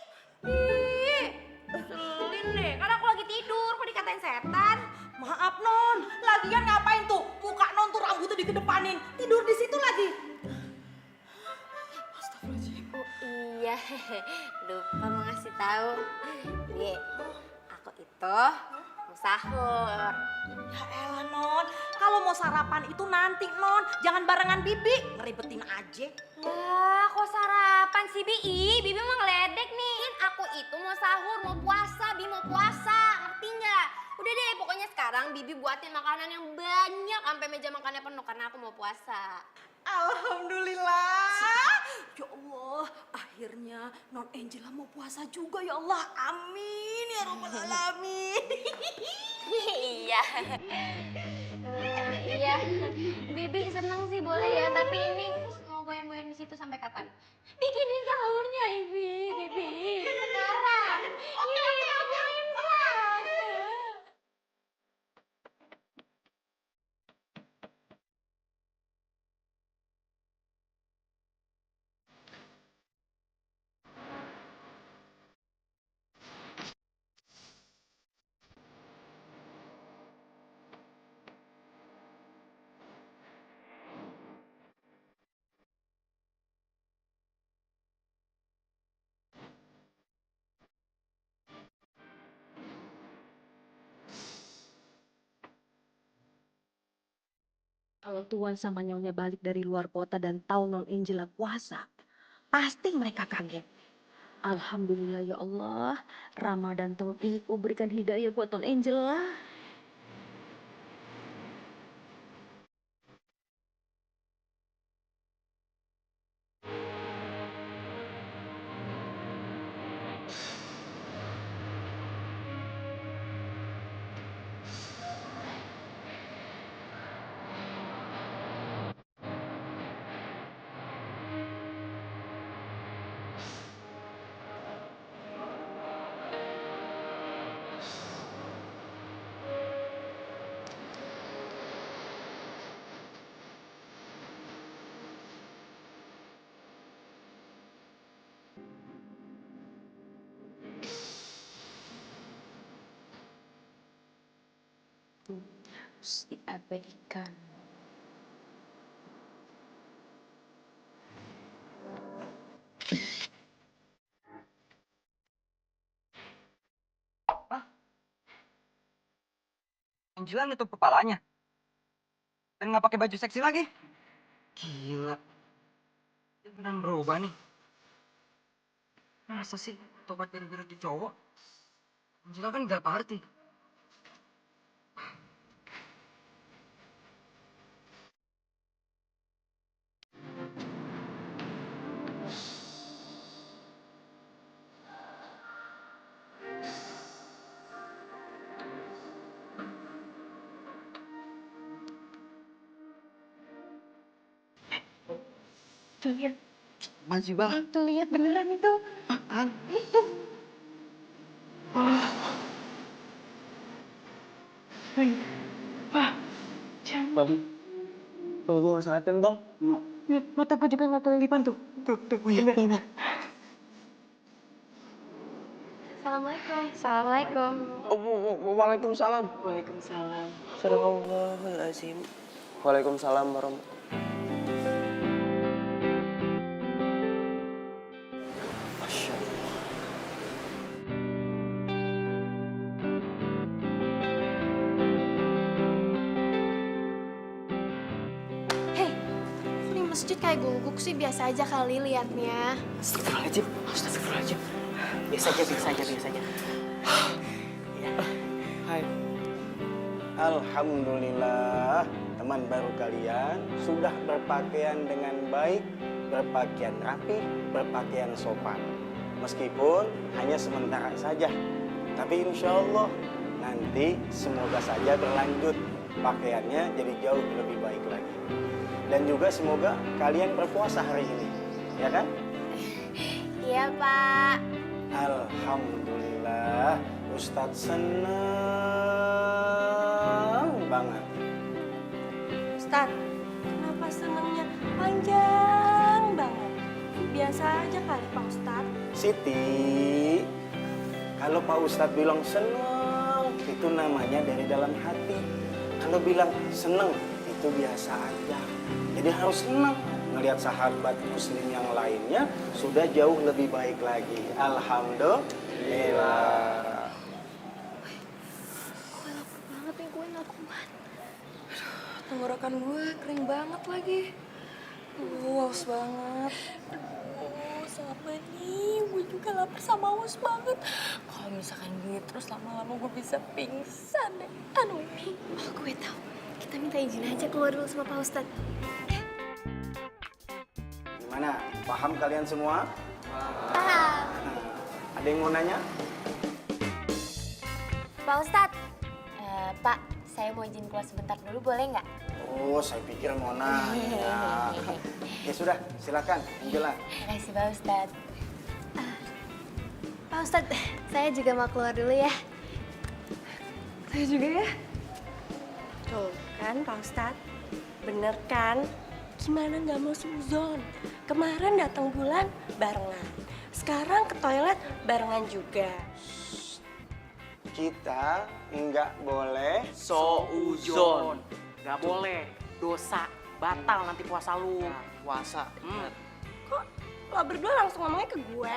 Ih, keselin deh, karena aku lagi tidur, kok dikatain setan? Maaf Non, lagian ngapain tuh? Muka Non tuh rambutnya dikedepanin, tidur di situ lagi. Oh iya, lupa mau ngasih tahu. Nih, aku itu mau sahur. Ya elah Non, kalau mau sarapan itu nanti Non, jangan barengan Bibi, ngeribetin aja. Lah, kok sarapan sih, Bi? Ih, Bibi mau ngeledek nih. Kan aku itu mau sahur, mau puasa, Bi mau puasa. Ngerti nggak? Udah deh, pokoknya sekarang Bibi buatin makanan yang banyak sampai meja makannya penuh karena aku mau puasa. Alhamdulillah. Ya Allah, akhirnya Non Angela mau puasa juga ya Allah. Amin ya Rabbal Alamin. Iya. Iya. Bibi seneng sih boleh ya, tapi ini mau goyang-goyang di situ sampai kapan? Bikinin sahurnya, Bibi. Sekarang. Ini aku imsak. Kalau Tuan sama Nyonya balik dari luar kota dan tahu Non Angela puasa, pasti mereka kaget. Alhamdulillah ya Allah, Ramadan tahun ini kau berikan hidayah buat Non Angela. Harus diabaikan. Angela nutup kepalanya. Dan nggak pakai baju seksi lagi. Gila. Dia beneran berubah nih. Masa sih tobat gara-gara di cowok? Angela kan gak party. Tuh lihat, Masih bang. tuh lihat beneran itu. Itu. Wah, jangan. Bang. Tuh, gue nggak sahatin bang. Lihat mata apa juga nggak kelilipan tuh. Tuh, bener. Assalamualaikum. Assalamualaikum. Waalaikumsalam. Waalaikumsalam. Sadaqallahul-azim. Waalaikumsalam warahmatullahi. Masya Allah. Hei, kok di masjid kayak guguk sih? Biasa aja kali liatnya. Astagfirullahaladzim, astagfirullahaladzim. Biasa aja. Hai. Alhamdulillah, teman baru kalian sudah berpakaian dengan baik, berpakaian rapi, berpakaian sopan. Meskipun hanya sementara saja, tapi insya Allah nanti semoga saja berlanjut pakaiannya jadi jauh lebih baik lagi. Dan juga semoga kalian berpuasa hari ini, ya kan? Iya, Pak. Alhamdulillah, Ustadz senang banget. Ustaz, kenapa senangnya panjang banget? Biasa aja kali Pak Ustaz. Siti, kalau Pak Ustadz bilang senang, itu namanya dari dalam hati. Kalau bilang senang, itu biasa aja. Jadi harus senang. ngelihat sahabat muslim yang lainnya sudah jauh lebih baik lagi. Alhamdulillah. Gue lapar banget nih, gue gak kuat. Tenggorokan gue kering banget lagi. Haus banget. Aduh, sama nih. Gue juga lapar sama haus banget. Kalau misalkan gitu terus lama-lama gue bisa pingsan deh. Aduh. Oh, gue tahu. Kita minta izin aja keluar dulu sama Pak Ustadz. Gimana? Paham kalian semua? Paham. Ada yang mau nanya? Pak Ustadz. Pak, saya mau izin keluar sebentar dulu, boleh nggak? Oh, saya pikir mau nanya. Ya sudah, silakan, Angela. Makasih Pak Ustadz. Pak Ustadz, saya juga mau keluar dulu ya. Saya juga ya. Tuh kan Pak Ustadz, bener kan? Gimana nggak mau suzon? Kemarin datang bulan barengan, sekarang ke toilet barengan juga. Kita nggak boleh Souzon. Gak boleh, dosa, batal nanti puasa lu. Puasa. Kok lo berdua langsung ngomongnya ke gue?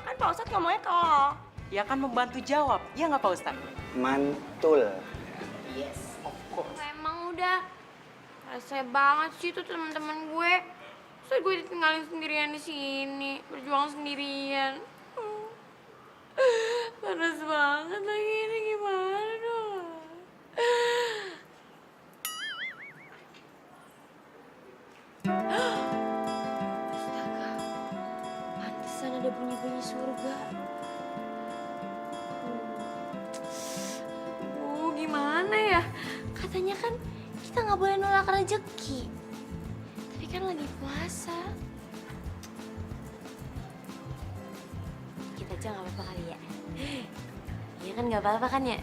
Kan Pak Ustadz ngomongnya ke lo. Ya kan membantu jawab, ya nggak Pak Ustadz? mantul. Yes, of course. Emang udah rese banget sih tuh teman-teman gue. Terus gue ditinggalin sendirian di sini, berjuang sendirian. Panas banget lagi ini, gimana dong? Astaga, pantesan ada bunyi-bunyi surga. Gimana ya? Katanya kan kita nggak boleh nolak rezeki. Tapi kan lagi puasa. Kita aja nggak apa-apa kali ya? Iya kan nggak apa-apa kan ya?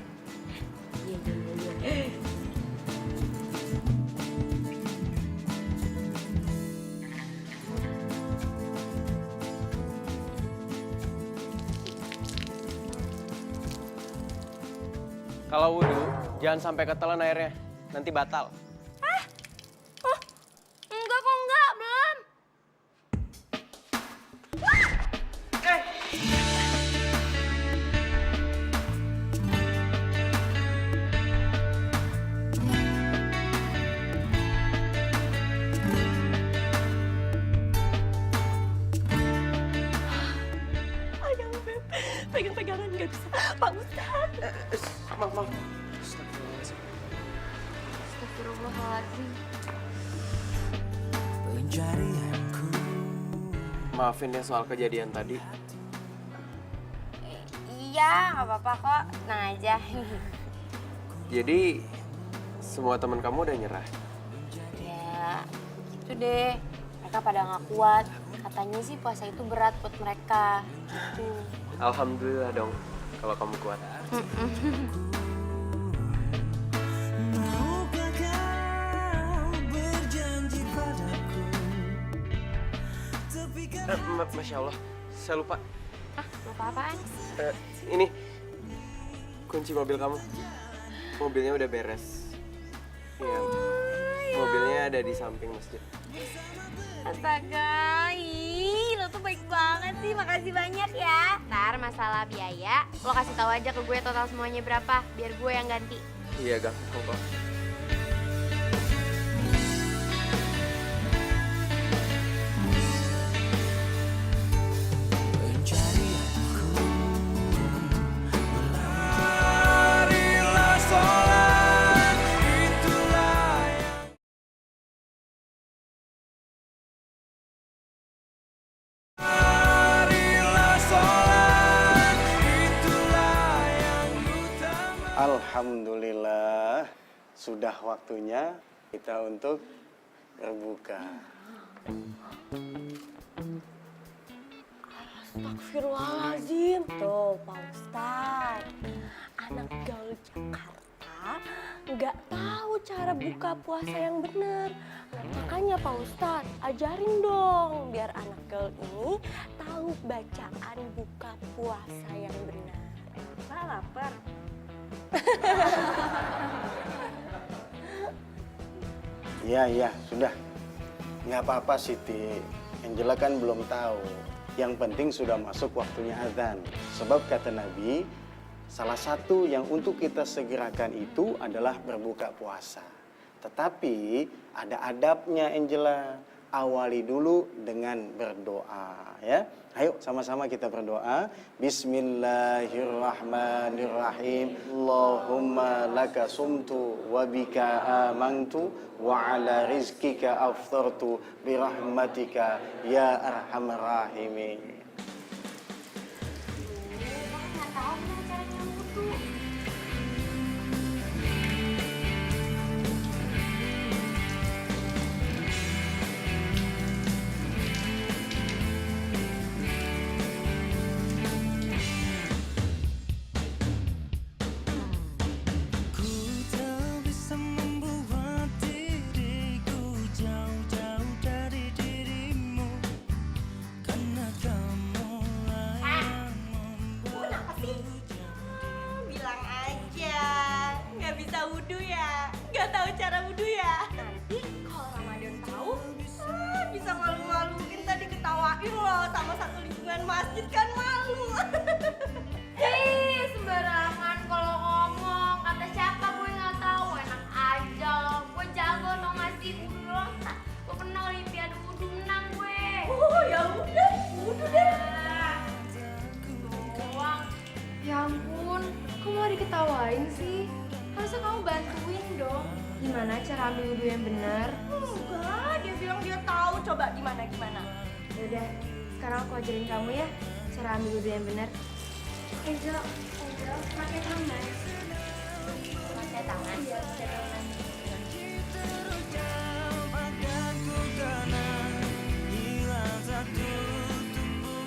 Iya, iya, iya. Kalau wudhu, jangan sampai ketelan airnya. Nanti batal. Enggak kok, enggak, belum. Ayang Beb, pegang-pegangan nggak bisa. Pak Ustadz. Maaf. Astagfirullahaladzim. Pencarianku. Maafin ya soal kejadian tadi. Iya, nggak apa-apa kok. Tenang aja. Jadi, semua teman kamu udah nyerah. Ya, gitu deh. Mereka pada nggak kuat. Katanya sih puasa itu berat buat mereka. Gitu. Alhamdulillah dong, kalau kamu kuat. Maukah kau berjanji padaku? Masya Allah, saya lupa. Lupa apaan? Ini, kunci mobil kamu. Mobilnya udah beres. Iya, mobilnya ada di samping masjid. Astaga, lo tuh baik banget sih. Makasih banyak ya. Ntar masalah biaya, lo kasih tahu aja ke gue total semuanya berapa, biar gue yang ganti. Iya, Gang. Kok. Marilah sholat, itulah yang Marilah sholat, itulah yang utama. Alhamdulillah, sudah waktunya kita untuk berbuka. Astagfirullahaladzim. Tuh Pak Ustadz, anak gaul Jakarta nggak tahu cara buka puasa yang benar. Makanya Pak Ustadz, ajarin dong biar anak gaul ini tahu bacaan buka puasa yang benar. Pak lapar. Iya, sudah. Nggak apa-apa Siti, Angela kan belum tahu. Yang penting sudah masuk waktunya azan. Sebab kata Nabi, salah satu yang untuk kita segerakan itu adalah berbuka puasa. Tetapi ada adabnya Angela. Awali dulu dengan berdoa ya. Ayo sama-sama kita berdoa. Bismillahirrahmanirrahim. Allahumma laka sumtu wa bika amantu wa ala rizkika aftartu birahmatika ya arhamar rahimin. Nggak tahu gimana caranya wudu. Ku tak bisa membuat diriku jauh-jauh dari dirimu, karena kamu lah yang membuatku Bilang aja, nggak bisa wudhu ya, nggak tahu cara wudhu ya. Nanti kalau Ramadan tahu, bisa malu-maluin tadi ketawain loh sama satu lingkungan masjid kan malu. Ih, sembarangan kalau ngomong. Kata siapa gue nggak tahu. Enak aja loh. Gue jago tau nggak sih wudu doang. Gue pernah olimpiade wudu menang gue. Oh ya udah, wudhu deh. Doang. Ya ampun, kok malah diketawain sih? Harusnya kamu bantuin dong. Gimana cara ambil wudu yang benar? Enggak, dia bilang dia tahu. Coba gimana? Yaudah, sekarang aku ajarin kamu ya cara ambil wudu yang benar. Angel, pakai tangan. Pakai tangan? Iya, pakai tangan. akan ku kenang, hilang satu tumbuh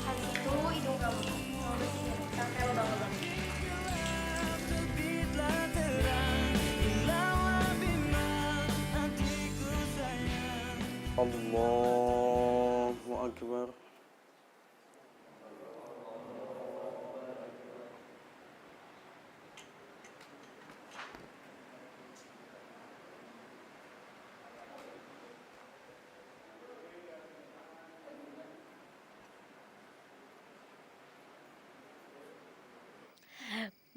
Habis itu hidung kamu. Sampai lubang-lubang. terbitlah terang, hilanglah bimbang hatiku sayang. Allahu Akbar.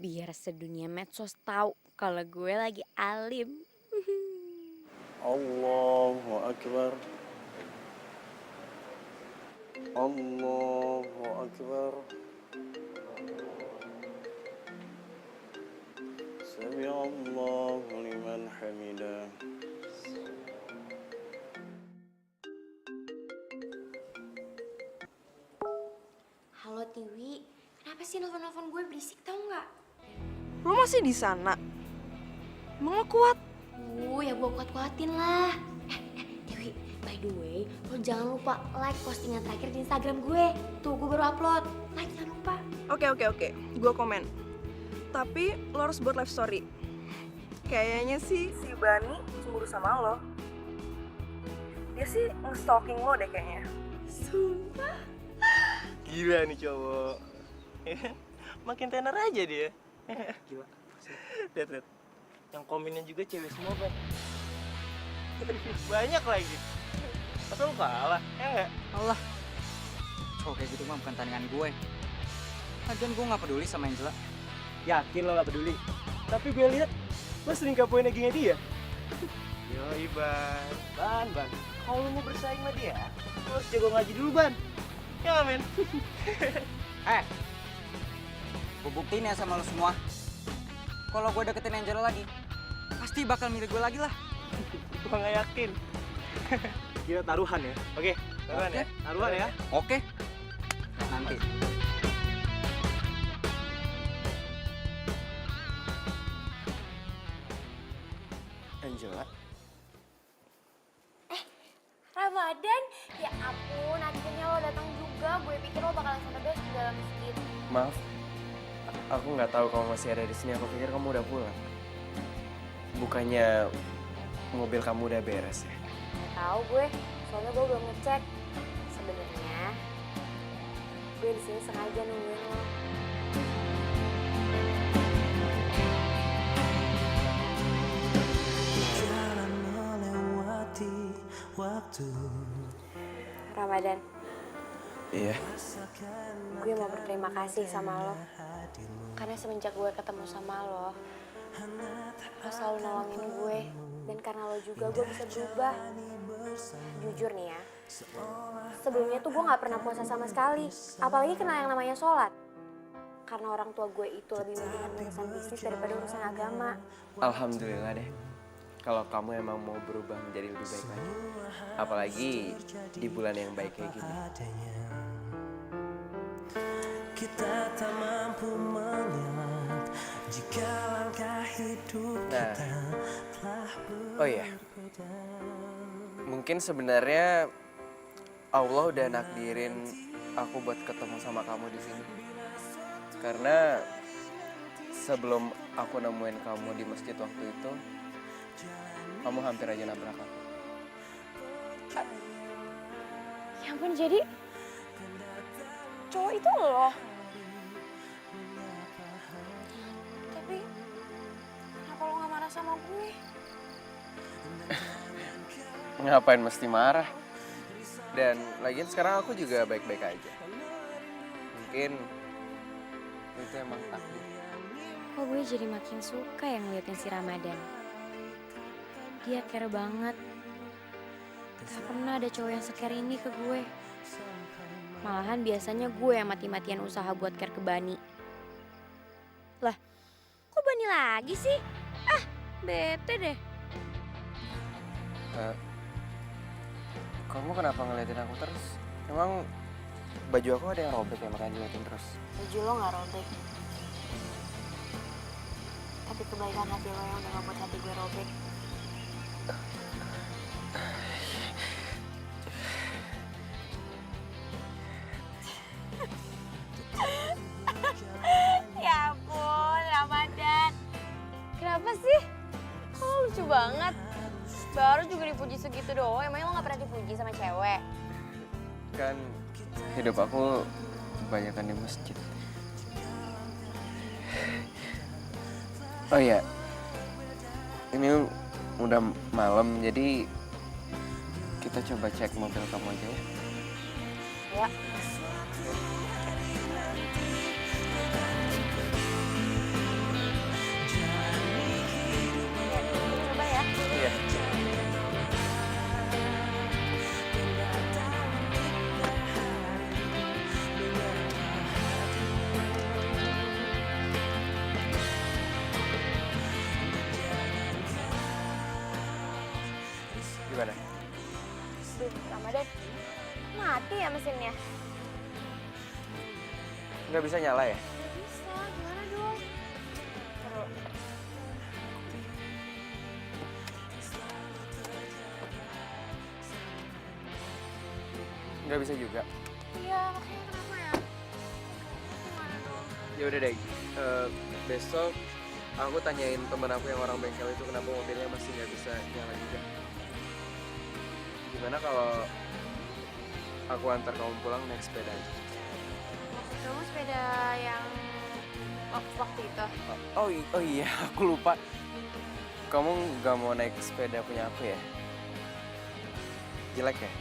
Biar sedunia medsos tahu kalau gue lagi alim. Allahu Akbar. Allahu Akbar. Sami Allahu liman hamidah. Halo Tiwi, kenapa sih nelfon-nelfon gue berisik tau nggak? Lo masih di sana? Emang lo kuat? Ya gue kuat-kuatin lah. Tiwi, by the way, lo jangan lupa like postingan terakhir di Instagram gue. Tuh, gue baru upload. Like, jangan lupa. Oke. Gue komen. Tapi lo harus buat live story. Kayaknya sih si Bani cemburu sama lo. Dia sih nge-stalking lo deh kayaknya. Sumpah. Gila nih cowok. Makin tenar aja dia. Gila. Lihat. Yang komennya juga cewek semua, Ban. Banyak lagi. Masa lu kalah? Ya enggak? Allah, cowok kayak gitu mah bukan tandingan gue. Lagian gue nggak peduli sama Angela. Yakin lo gak peduli? Tapi gue lihat lo sering kapoin naggingnya dia. Yo, Ban. Ban. Kalau lo mau bersaing sama dia, lo harus jago ngaji dulu, Ban. Ya nggak, men? Gue buktiin ya sama lo semua. Kalau gue deketin Angela lagi, pasti bakal milih gue lagi lah. Gue nggak yakin. Kita taruhan ya? Oke, taruhan ya? Taruhan ya? Oke. Nanti. Angela, Ramadan? Ya ampun, akhirnya lo datang juga. Gue pikir lo bakalan sampai besok di dalam masjid. maaf. Aku nggak tahu kamu masih ada di sini. Aku pikir kamu udah pulang. Bukannya mobil kamu udah beres ya? Gak tahu gue, soalnya gue belum ngecek. Sebenarnya gue di sini sengaja nungguin lo. Jalan Ramadan, Iya. gue mau berterima kasih sama lo. Karena semenjak gue ketemu sama lo selalu nolongin gue. Dan karena lo juga gue bisa berubah. Jujur nih ya, sebelumnya tuh gue gak pernah puasa sama sekali. Apalagi kenal yang namanya sholat. Karena orang tua gue itu lebih pentingkan urusan bisnis daripada urusan agama. Alhamdulillah deh. Kalau kamu emang mau berubah menjadi lebih baik lagi. Apalagi di bulan yang baik kayak gini. Kita tak mampu mengelak jika langkah hidup Nah, kita telah oh iya. Mungkin sebenarnya Allah udah nakdirin aku buat ketemu sama kamu di sini. Karena sebelum aku nemuin kamu di masjid waktu itu, kamu hampir aja nabrak aku. Ya ampun, jadi cowok itu lo. Tapi kenapa lo gak marah sama gue? Ngapain mesti marah? Dan lagian sekarang aku juga baik-baik aja. Mungkin itu emang takdir. Kok gue jadi makin suka yang ngeliatin si Ramadan. Dia care banget. Gak pernah ada cowok yang se-care ini ke gue. Malahan biasanya gue yang mati-matian usaha buat care ke Bani. Lah, kok Bani lagi sih? Ah, bete deh. Kamu kenapa ngeliatin aku terus? Emang baju aku ada yang robek ya makanya ngeliatin terus? Baju lo gak robek. Tapi kebaikan hati lo yang udah gak buat hati gue robek. Ya ampun, Ramadan. Kenapa sih? Kok lo lucu banget? Baru juga dipuji segitu doang, emangnya lo gak pernah dipuji sama cewek? Kan hidup aku kebanyakan di masjid. Oh iya, ini udah malam jadi kita coba cek mobil kamu aja ya. Ya. Coba ya. Iya. Gimana? Duh, Ramadan. Mati ya mesinnya? Nggak bisa nyala ya? Bisa, gimana dong? Taruh. Nggak bisa juga. Iya, makanya kenapa ya? Gimana dong? Ya udah deh, besok aku tanyain temen aku yang orang bengkel itu kenapa mobilnya masih nggak bisa nyala juga. Gimana kalau aku antar kamu pulang naik sepeda aja? Maksud kamu sepeda yang waktu itu? Oh iya, aku lupa. Kamu nggak mau naik sepeda punya aku ya? Jelek ya?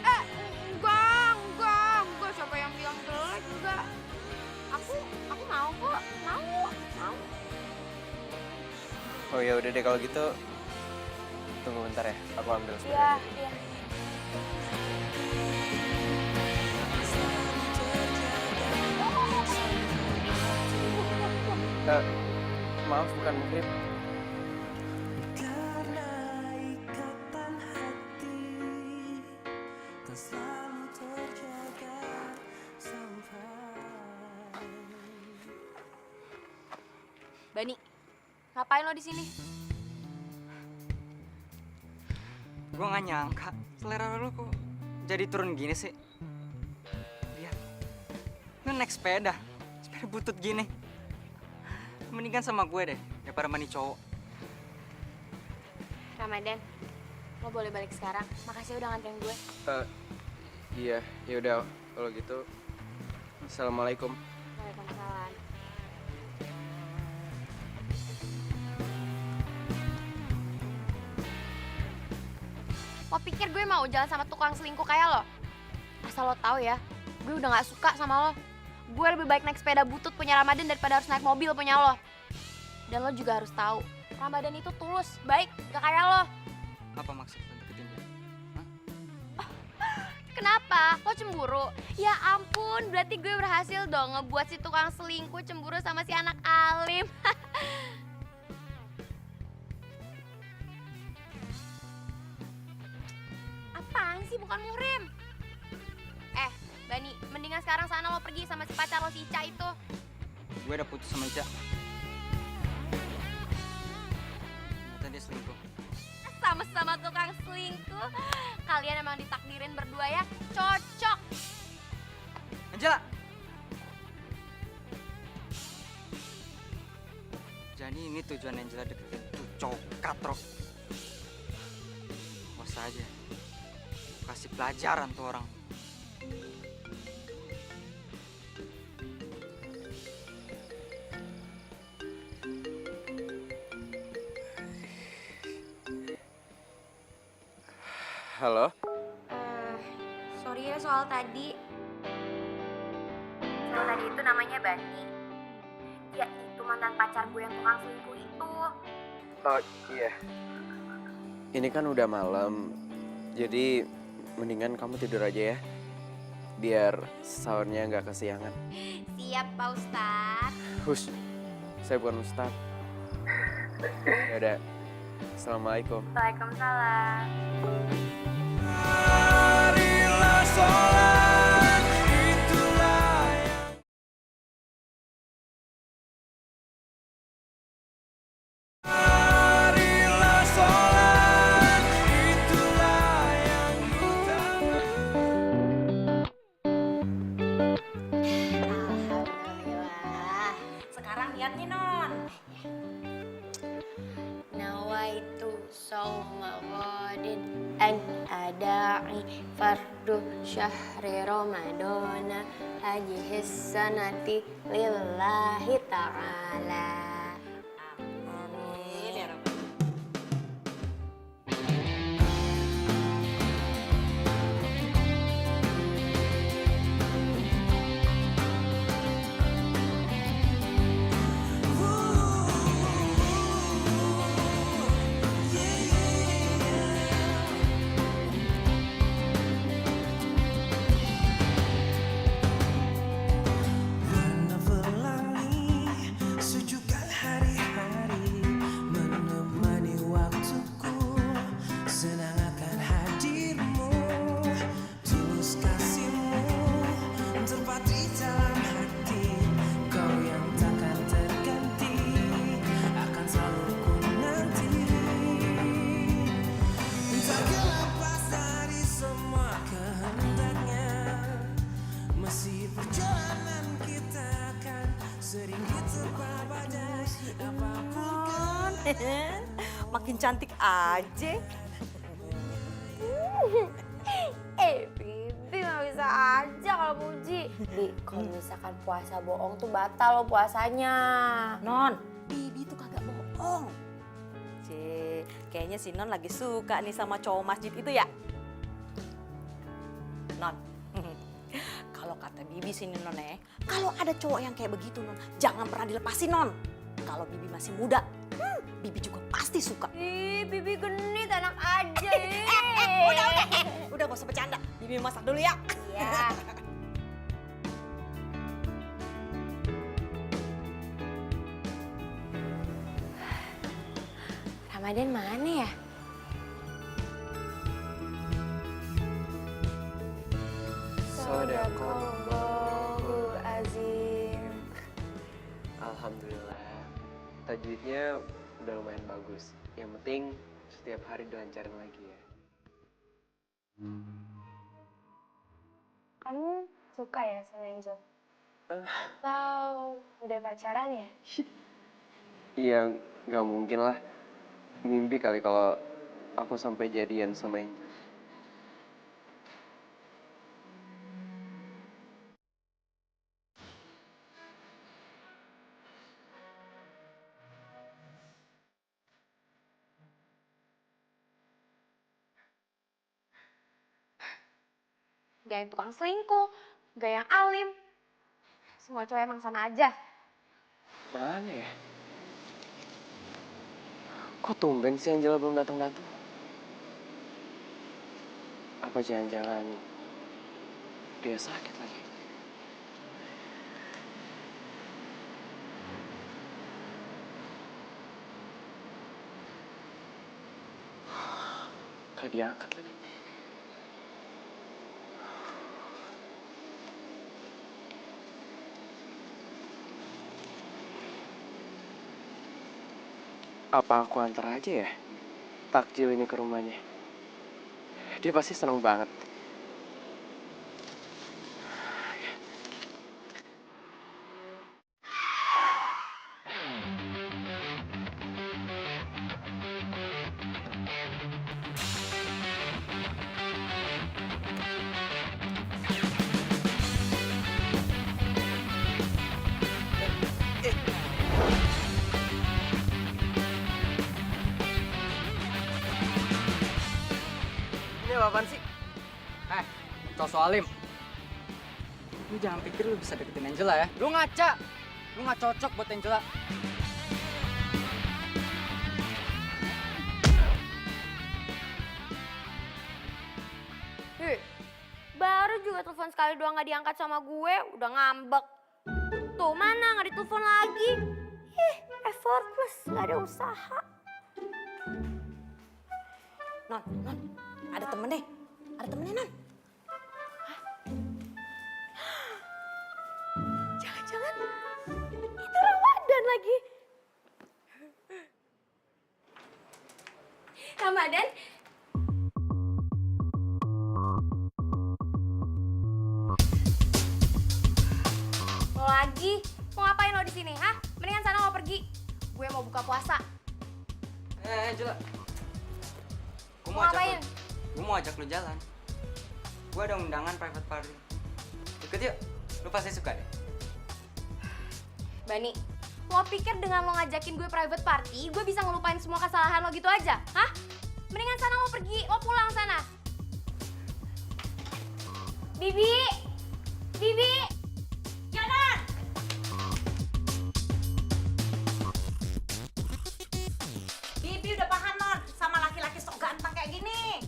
Enggak. Siapa yang bilang jelek? Enggak. Aku mau kok. Mau. Oh ya udah deh kalau gitu. Tunggu bentar ya, aku ambil sepeda. Iya, aja. iya. Maaf bukan muhrim. karena ikatan hati tak selalu terjaga sampai. Bani, ngapain lo di sini? Gue gak nyangka selera lo kok jadi turun gini sih. Lihat, lo naik sepeda butut gini. Mendingan sama gue deh, daripada mani cowok. Ramadan, lo boleh balik sekarang. Makasih udah nganterin gue. Iya, ya udah kalau gitu. Assalamualaikum. Waalaikumsalam. Lo pikir gue mau jalan sama tukang selingkuh kayak lo? Asal lo tahu ya, gue udah gak suka sama lo. Gue lebih baik naik sepeda butut punya Ramadan daripada harus naik mobil punya lo. Dan lo juga harus tahu, Ramadan itu tulus, baik, gak kayak lo. Apa maksud lo deketin dia? Kenapa? Lo cemburu? Ya ampun, berarti gue berhasil dong ngebuat si tukang selingkuh cemburu sama si anak alim. Apaan sih, bukan Muhrim? Bani, mendingan sekarang sana lo pergi sama si pacar lo, si Ica itu. Gue udah putus sama Ica. Ternyata dia selingkuh. Sama-sama tukang selingkuh. Kalian emang ditakdirin berdua ya, cocok. Angela! Jadi ini tujuan Angela deketin tuh cowok katrok. Awas aja. Kasih pelajaran tuh orang. Halo? Sorry ya soal tadi. Soal tadi itu namanya Bani. Ya itu mantan pacar gue yang tukang selingkuh itu. Oh iya. Ini kan udah malam, jadi mendingan kamu tidur aja ya. Biar sahurnya nggak kesiangan. Siap Pak Ustadz. Hush, saya bukan Ustadz. Yaudah, Assalamualaikum. Waalaikumsalam. Marilah sholat, itulah yang marilah sholat, itulah yang utama. Alhamdulillah. Sekarang lihat nih Non. Nawaitu sauma ghadin an ada'i fardu syahri ramadana ajihis sanati lillahi ta'ala. Amin ya Rabbal. Warna pelangi sejukkan hari-hari menemani waktuku, senang akan hadirmu, tulus kasihmu terpatri dalam hati, kau yang takkan terganti, akan selalu ku nanti. Tak lepas dari semua kehendaknya, masih perjalanan kita akan sering diterpa badai apapun. Makin cantik aja. Bibi gak bisa aja kalau puji. Bi, kalau misalkan puasa bohong tuh batal lo puasanya. Non, Bibi tuh kagak bohong. Cie, kayaknya si Non lagi suka nih sama cowok masjid itu ya. Non, kalau kata Bibi sini Non kalau ada cowok yang kayak begitu Non, jangan pernah dilepasin Non. Kalau Bibi masih muda, Bibi juga pasti suka. Ih, Bibi genit enak aja. Udah gak usah bercanda. Bibi masak dulu ya. Iya. Ramadan mana ya? Sadaqallahul azim. Alhamdulillah. Tajwidnya udah lumayan bagus. Yang penting setiap hari dilancarin lagi ya. Kamu suka ya sama Angel? Atau udah pacaran ya? Iya, nggak mungkin lah. Mimpi kali kalau aku sampai jadian sama Angel. gak yang tukang selingkuh, gak yang alim. Semua cowok emang sama aja. Mana ya? Kok tumben sih Angela belum datang-datang? Apa jangan-jangan dia sakit lagi? Gak diangkat lagi. Apa aku antar aja ya takjil ini ke rumahnya? Dia pasti seneng banget. Ini apaan sih? Cowok soalim. Lu jangan pikir lu bisa deketin Angela ya. Lu ngaca. Lu nggak cocok buat Angela. Baru juga telepon sekali doang gak diangkat sama gue, udah ngambek. Tuh mana gak ditelepon lagi. Effortless, gak ada usaha. Non, ada temennya. Ada temennya, Non. Jangan-jangan itu Ramadan lagi. Ramadan? Lo lagi? Mau ngapain lo di sini, hah? Mendingan sana lo pergi. Gue mau buka puasa. Angela. Mau ngapain? Gue mau ajak lu jalan. Gue ada undangan private party. Ikut yuk. Lu pasti suka deh. Bani, lo pikir dengan lo ngajakin gue private party, gue bisa ngelupain semua kesalahan lo gitu aja? Hah? Mendingan sana lo pergi, lo pulang sana. Bibi! Bibi! Jalan! Bibi udah paham, Non, sama laki-laki sok ganteng kayak gini.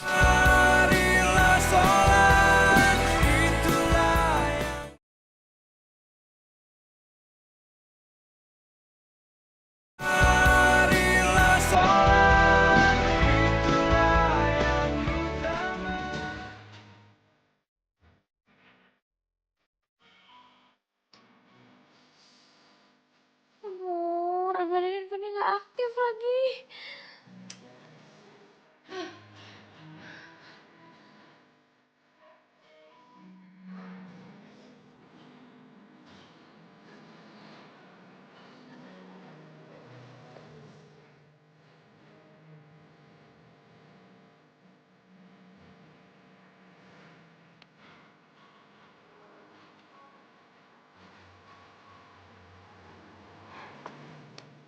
Marilah sholat, itulah yang marilah sholat, itulah yang utama. Aduh, Ramadan handphonenya gak aktif lagi.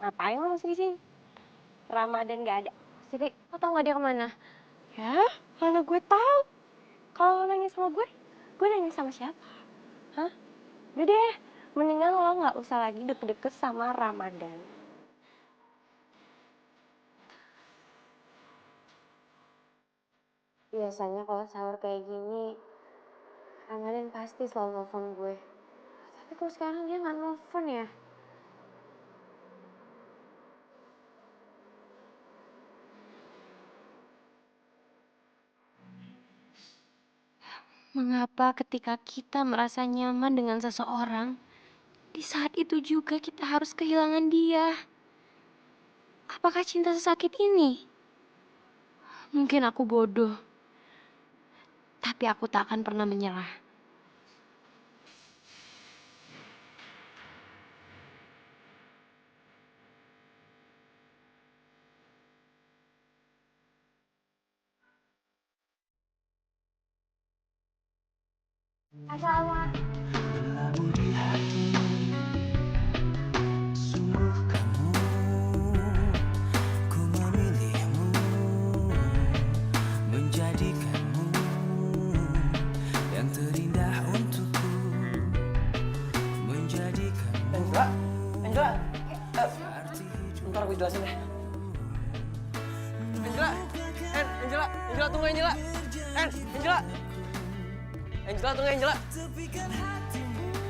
Ngapain lo masih di sini? Ramadan gak ada. Jadi, lo tau gak dia kemana? Ya, mana gue tahu. Kalau lo nanya sama gue nanya sama siapa? Hah? Udah deh, mendingan lo nggak usah lagi deket-deket sama Ramadan. Biasanya kalau sahur kayak gini, Ramadan pasti selalu nelfon gue. Tapi kok sekarang dia gak nelfon ya? Mengapa ketika kita merasa nyaman dengan seseorang, di saat itu juga kita harus kehilangan dia? Apakah cinta sesakit ini? Mungkin aku bodoh, tapi aku tak akan pernah menyerah. Assalamualaikum. Angela tunggu Angela. Angela. Angela tunggu Angela.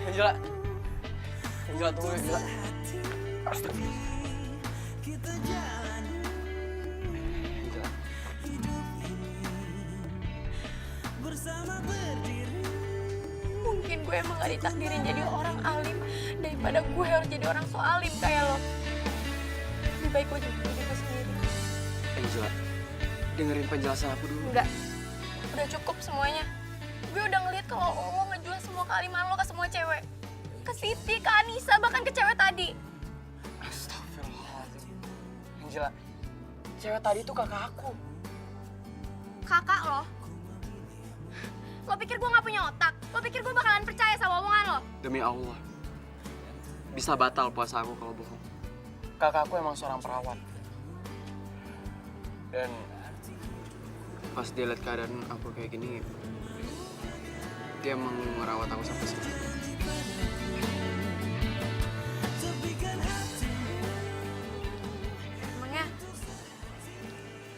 Angela. Angela tunggu Angela. Astagfirullah. Angela. Mungkin gue emang gak ditakdirin jadi orang alim daripada gue harus jadi orang so alim kayak lo. Lebih baik gue jadi diri gue sendiri. Angela, dengerin penjelasan aku dulu. Enggak, udah cukup semuanya. Gue udah ngeliat kalau lo ngejual semua kealiman lo ke semua cewek. Ke Siti, ke Anissa, bahkan ke cewek tadi. Astagfirullahaladzim. Angela, cewek tadi tuh kakak aku. Kakak lo? Lo pikir gue gak punya otak? Lo pikir gue bakalan percaya sama omongan lo? Demi Allah, bisa batal puasa aku kalau bohong. Kakakku emang seorang perawat. Dan pas dia lihat keadaan aku kayak gini, dia emang merawat aku sampai sekarang.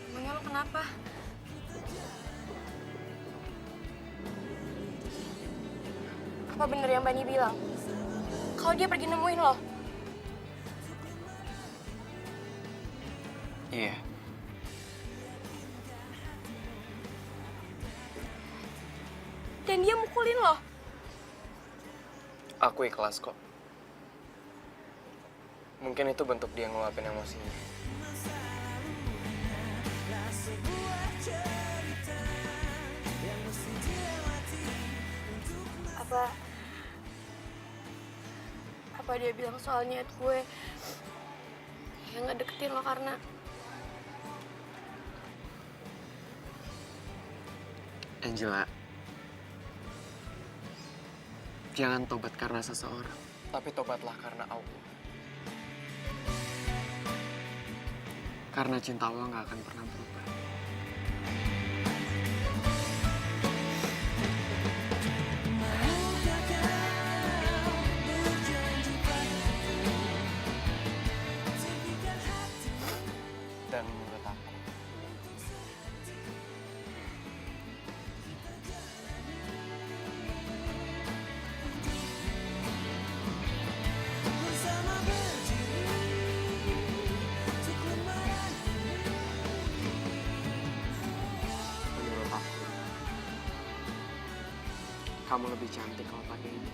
Emangnya lo kenapa? Apa bener yang Bani bilang? Kalau dia pergi nemuin lo? Iya. Dan dia mukulin lo? Aku ikhlas kok. Mungkin itu bentuk dia ngeluapin emosinya. Apa dia bilang soal niat gue yang ngedeketin lo karena Angela, jangan tobat karena seseorang, tapi tobatlah karena Allah. Karena cinta Allah nggak akan pernah berubah. Dan menurut aku, kamu lebih cantik kalau pakai ini.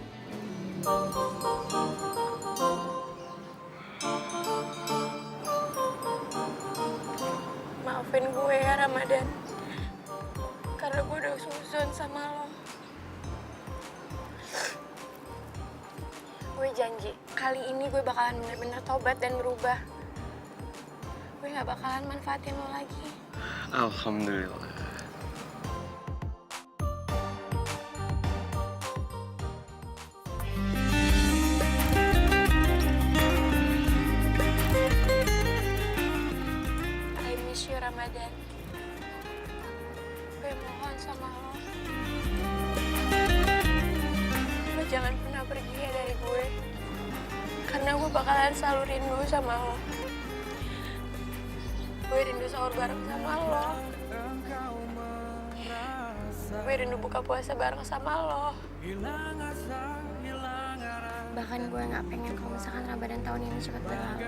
maafin gue ya Ramadan. Karena gue udah suzon sama lo. Gue janji, kali ini gue bakalan bener-bener tobat dan berubah. Gue gak bakalan manfaatin lo lagi. Alhamdulillah. I miss you Ramadan. Gue mohon sama lo. Lo jangan pernah pergi ya dari gue. Karena gue bakalan selalu rindu sama lo. Gue rindu sahur bareng sama lo. Gue rindu buka puasa bareng sama lo. Bahkan gue gak pengen kalau misalkan Ramadan tahun ini cepat berlalu.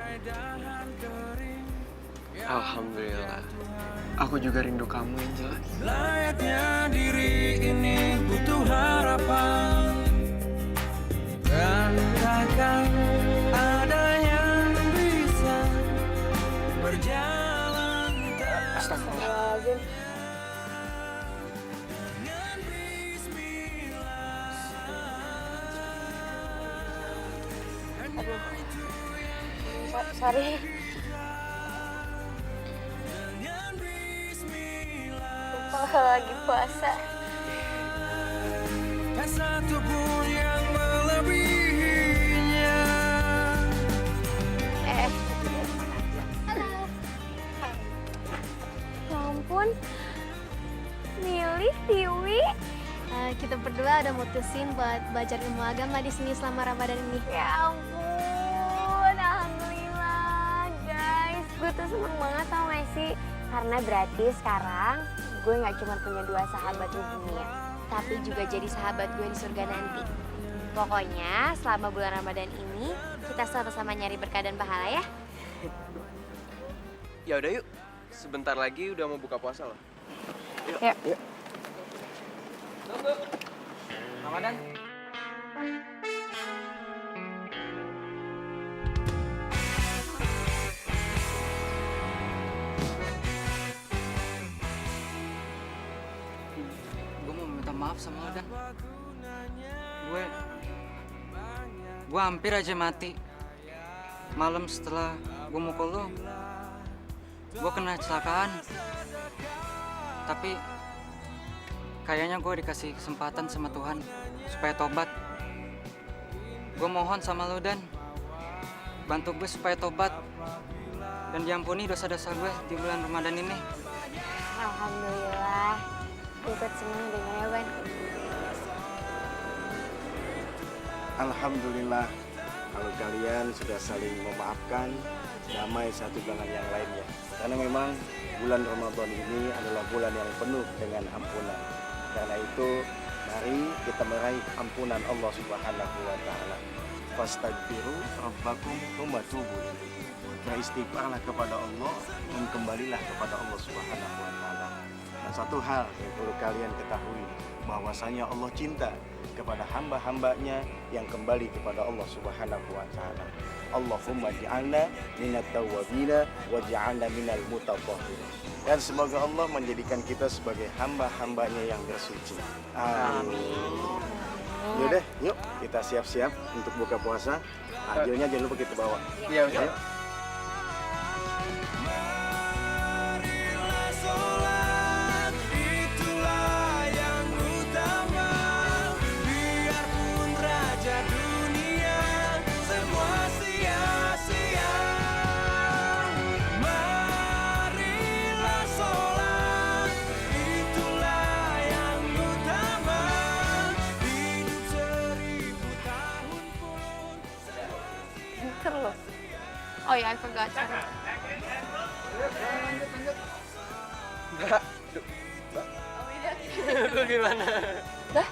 Alhamdulillah. Aku juga rindu kamu, Angela. Layaknya diri ini butuh harapan, dan takkan ada yang bisa berjalan tanpa Astagfirullahaladzim. Aduh. Sorry. Lupa lagi puasa. tak satu pun yang melebihinya. Halo. Ya ampun. Milih, Tiwi. Kita berdua udah mutusin buat belajar ilmu agama di sini selama Ramadan ini. Ya ampun, alhamdulillah guys. Gue tuh seneng banget tau gak sih? Karena berarti sekarang gue nggak cuma punya 2 sahabat di dunia, tapi juga jadi sahabat gue di surga nanti. Pokoknya selama bulan Ramadan ini kita sama-sama nyari berkah dan pahala ya. Ya udah yuk, sebentar lagi udah mau buka puasa loh. Yuk. Ramadan. Gue mau minta maaf sama lo, Dan. Gue hampir aja mati. Malam setelah gue mukul lo, gue kena kecelakaan. Tapi kayaknya gue dikasih kesempatan sama Tuhan supaya tobat. Gue mohon sama lo, Dan, bantu gue supaya tobat dan diampuni dosa-dosa gue di bulan Ramadan ini. Alhamdulillah. Gue ikut seneng dengarnya, Ban. Alhamdulillah kalau kalian sudah saling memaafkan, damai satu dengan yang lainnya. Karena memang bulan Ramadan ini adalah bulan yang penuh dengan ampunan. Karena itu mari kita meraih ampunan Allah Subhanahu wa taala. Fastaghfiru rabbakum tsumma tubu ilaihi. Beristighfarlah kepada Allah dan kembalilah kepada Allah Subhanahu wa taala. Dan satu hal yang perlu kalian ketahui, bahwasanya Allah cinta kepada hamba-hambanya yang kembali kepada Allah Subhanahu wa taala. Allahumma ja'alna minat tawwabina wa ja'alna minal mutatahhirin. Dan semoga Allah menjadikan kita sebagai hamba-hambanya yang bersuci. Amin. Yaudah, yuk kita siap-siap untuk buka puasa. Takjilnya jangan lupa kita bawa. Iya, Ustaz. Ayo. Marilah sholat, itulah yang utama. Biarpun raja dunia semua sia-sia. Marilah sholat, itulah yang utama. Hidup 1000 tahun pun Pinter loh. Oh ya, I forgot. Sorry. Mbak, lu gimana? Dah,